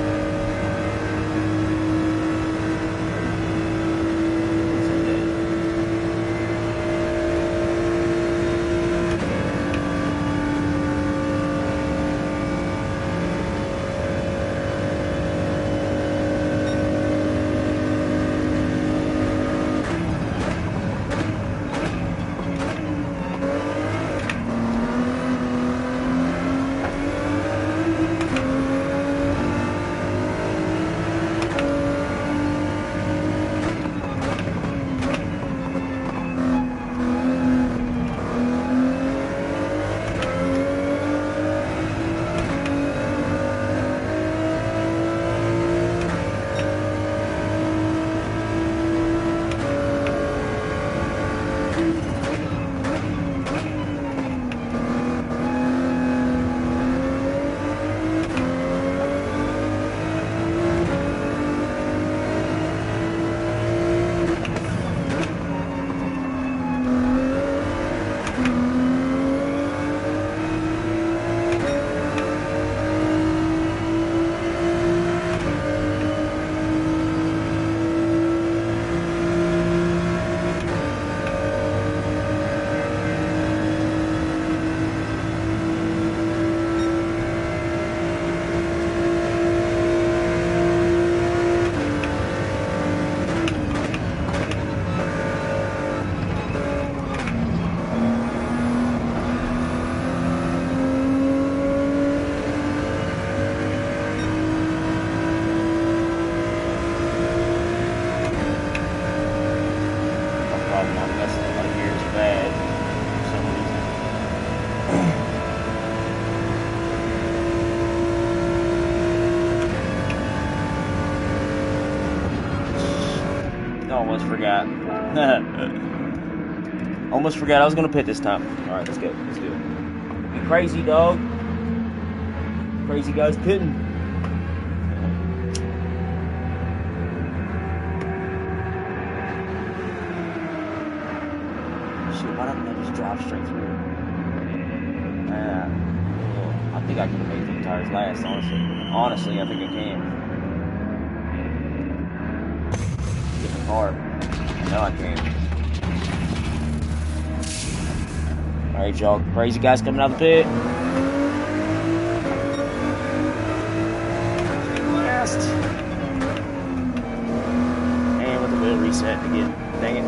Problem I'm messing up my gears bad for some reason. Almost forgot. Almost forgot I was gonna pit this time. Alright, let's go. Let's do it. Be crazy, dog. Crazy guys pitting. Shit, why don't I just drive straight through? I think I can make them tires last, honestly. Honestly, I think I can. Get the car. No, I can't. Alright, y'all. Crazy guys coming out of the pit. Last. And with the wheel reset again. Dang it.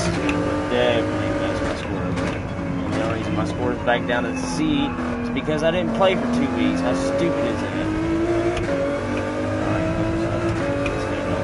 this is gonna definitely mess my score up. And the only reason my score is back down to C is because I didn't play for 2 weeks. How stupid is that? Alright, let's get it on.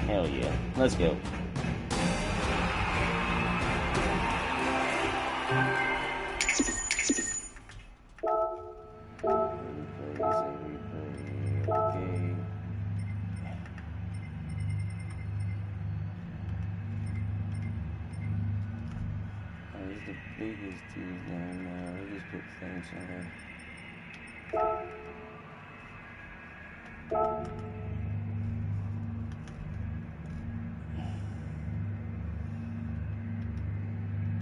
Hell yeah. Let's go. Okay. Where's the biggest dude down there? I just put things on there.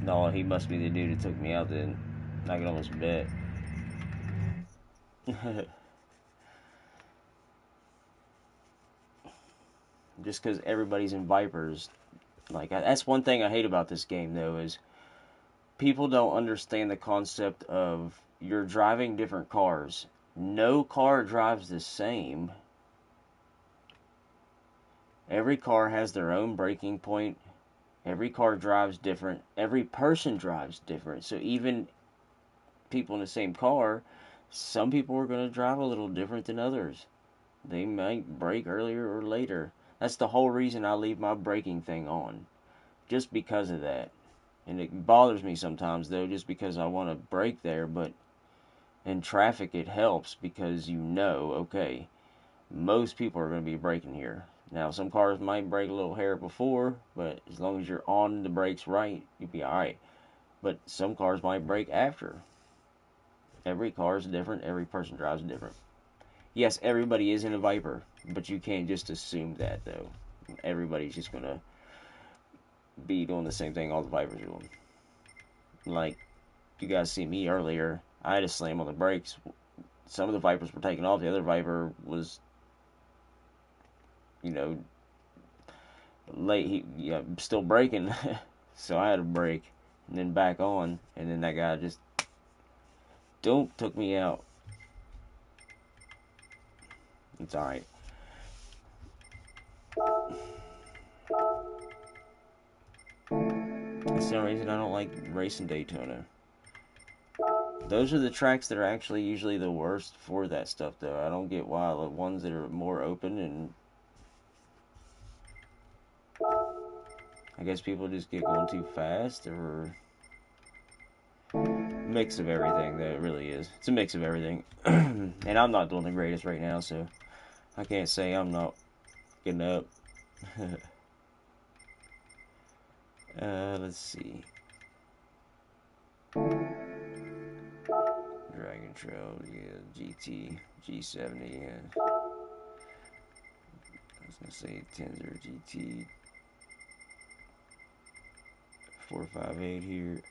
No, he must be the dude that took me out then. I can almost bet. Just because everybody's in Vipers. Like, that's one thing I hate about this game, though, is people don't understand the concept of you're driving different cars. No car drives the same. Every car has their own braking point. Every car drives different. Every person drives different. So even people in the same car, some people are going to drive a little different than others. They might brake earlier or later. That's the whole reason I leave my braking thing on. Just because of that. And it bothers me sometimes, though, just because I want to brake there, but in traffic it helps because you know, okay, most people are going to be braking here. Now, some cars might brake a little hair before, but as long as you're on the brakes right, you'll be alright. But some cars might brake after. Every car is different. Every person drives different. Yes, everybody is in a Viper, but you can't just assume that, though. Everybody's just going to be doing the same thing all the Vipers are doing. Like, you guys see me earlier, I had to slam on the brakes. Some of the Vipers were taking off. The other Viper was, you know, late. Still braking. So I had to brake and then back on. And then that guy just took me out. It's alright. That's the only reason I don't like racing Daytona. Those are the tracks that are actually usually the worst for that stuff, though. I don't get why the ones that are more open, and I guess people just get going too fast, or mix of everything. That it really is. It's a mix of everything. And I'm not doing the greatest right now, so I can't say I'm not getting up. Let's see. Dragon Trail, yeah, GT, G70, yeah. I was gonna say 10 GT, 458 here.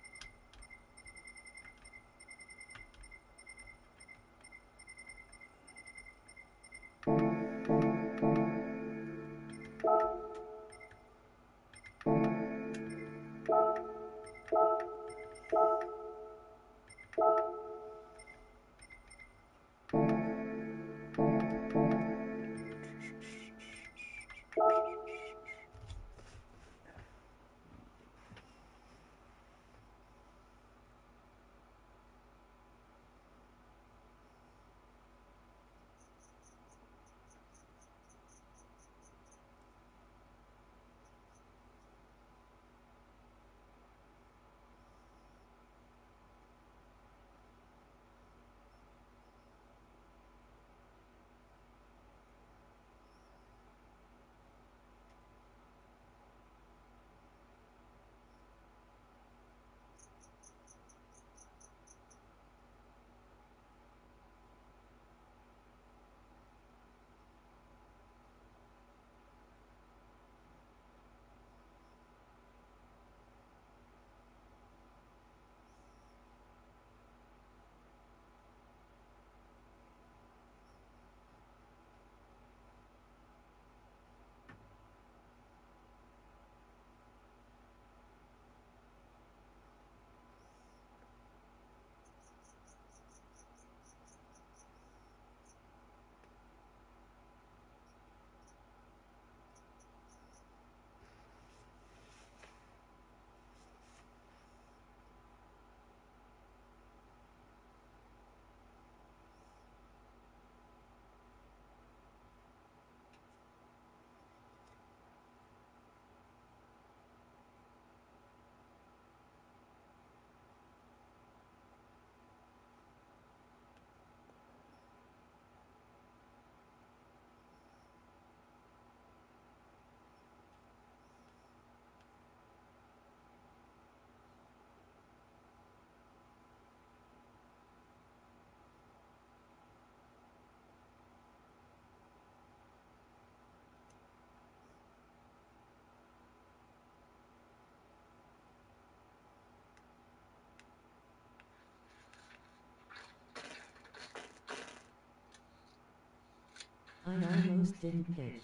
I almost didn't pit.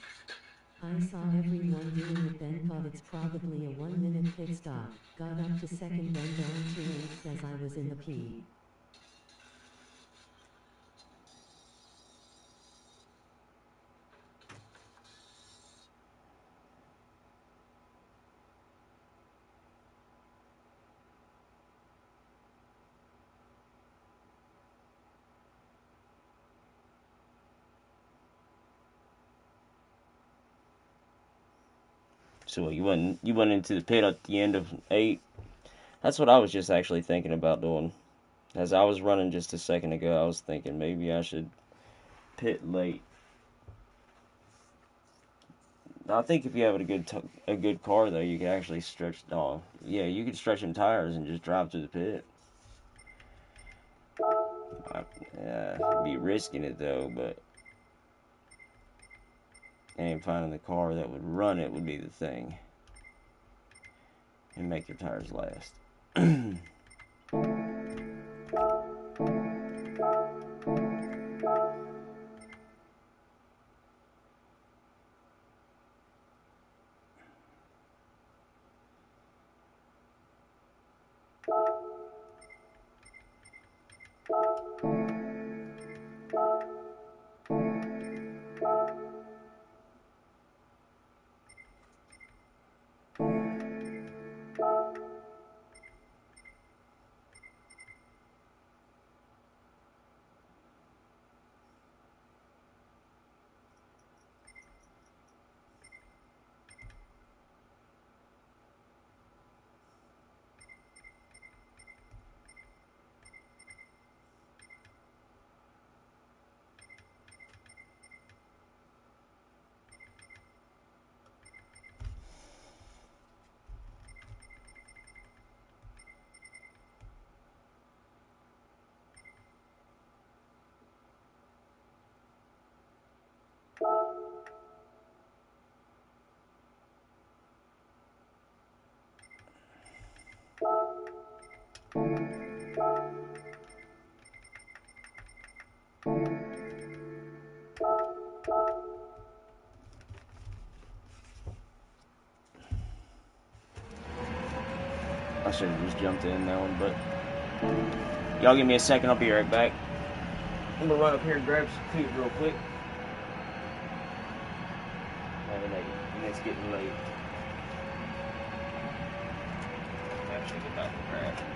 I saw everyone doing it then thought it's probably a 1-minute pit stop, got up to second then down to 8th as I was in the P. So you went into the pit at the end of 8. That's what I was just actually thinking about doing. As I was running just a second ago, I was thinking maybe I should pit late. I think if you have a good car though, you can actually stretch. Oh, yeah, you could stretch them tires and just drive to the pit. Be risking it though, but and finding the car that would run it would be the thing, and make your tires last. I should have just jumped in that one, but y'all give me a second. I'll be right back. I'm gonna run up here and grab some food real quick. And it's getting late. Actually, get back and grab something.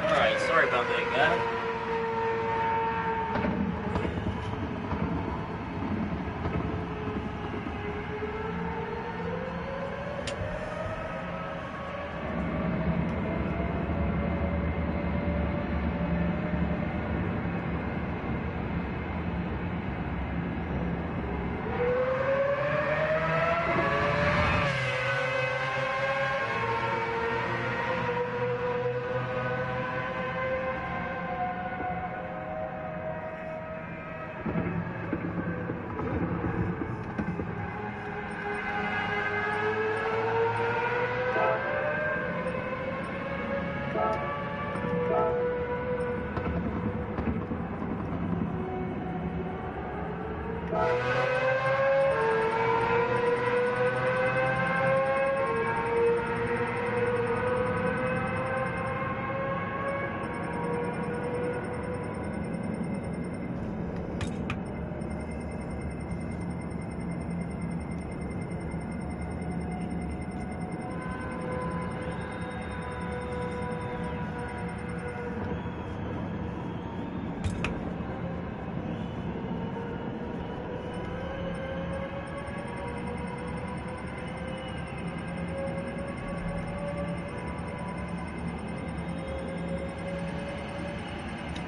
Alright, sorry about that, guys.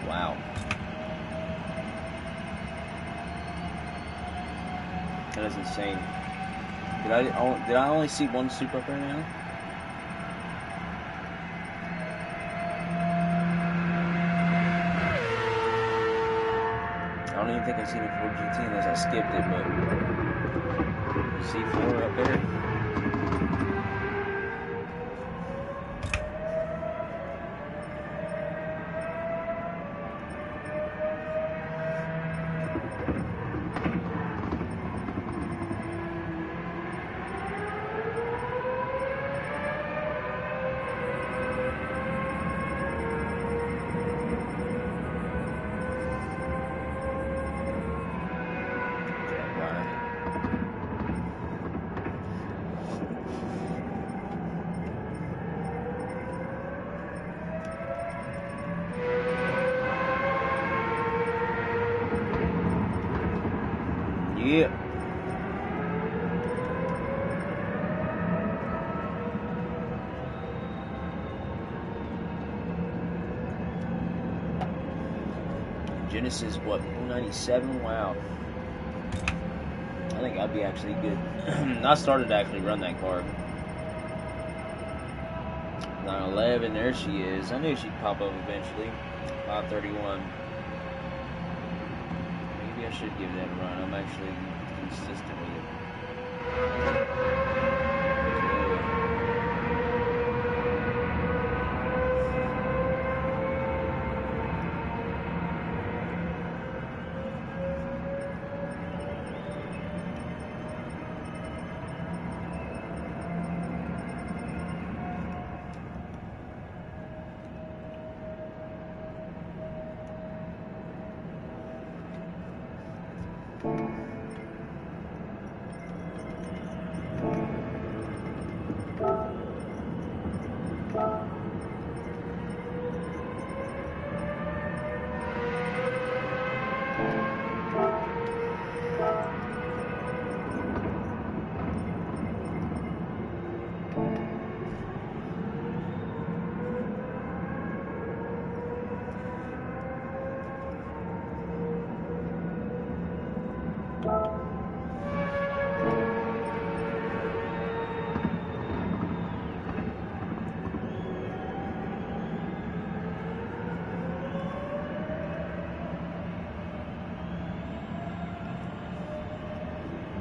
Wow. That is insane. Did I only see one super up there now? I don't even think I've seen a 4 GT unless I skipped it, but C4 up there. Yeah. Genesis, what, 197? Wow. I think I'd be actually good. I started to actually run that car. 911, there she is. I knew she'd pop up eventually. 531. Maybe I should give that a run. I'm actually consistent with it.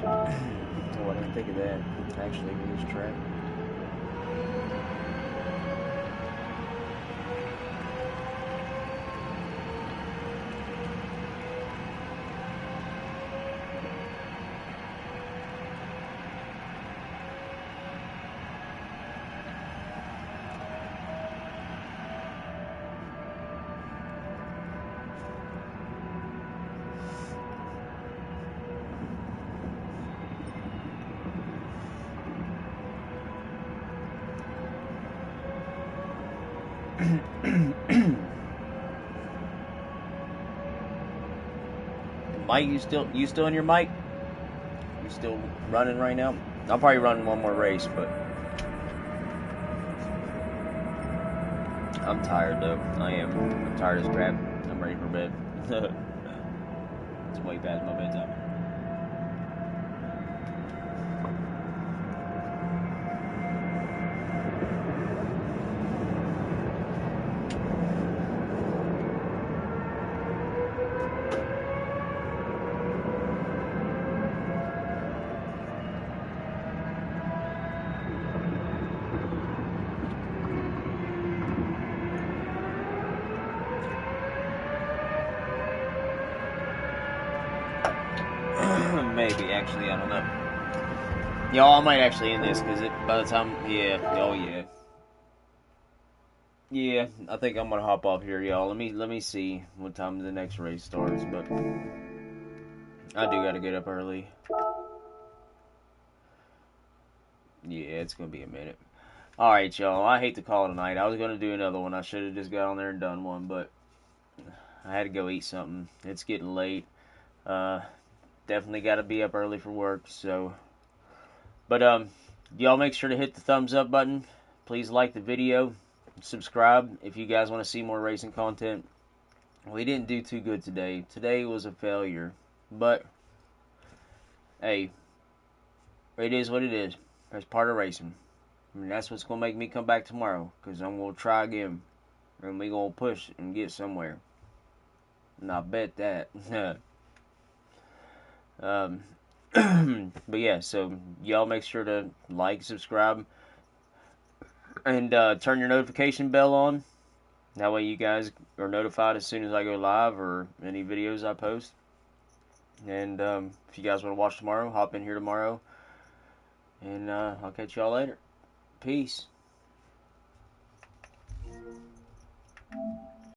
Oh, I didn't think of that. Actually, this track. Mike, you still in your mic? You still running right now? I'm probably running one more race, but I'm tired though. I am. I'm tired as crap. I'm ready for bed. It's way past my bedtime. Maybe, actually, I don't know. Y'all, I might actually end this because by the time, yeah, oh yeah, yeah. I think I'm gonna hop off here, y'all. Let me see what time the next race starts, but I do gotta get up early. Yeah, it's gonna be a minute. All right, y'all. I hate to call it a night. I was gonna do another one. I should have just got on there and done one, but I had to go eat something. It's getting late. Uh, Definitely got to be up early for work. So, but y'all make sure to hit the thumbs up button. Please like the video. Subscribe if you guys want to see more racing content. We didn't do too good today. Today was a failure, but hey, it is what it is. That's part of racing. I mean, that's what's gonna make me come back tomorrow, because I'm gonna try again, and we gonna push and get somewhere. And I bet that. But yeah, so y'all make sure to like, subscribe, and turn your notification bell on. That way you guys are notified as soon as I go live or any videos I post. And if you guys want to watch tomorrow, hop in here tomorrow. And I'll catch y'all later. Peace.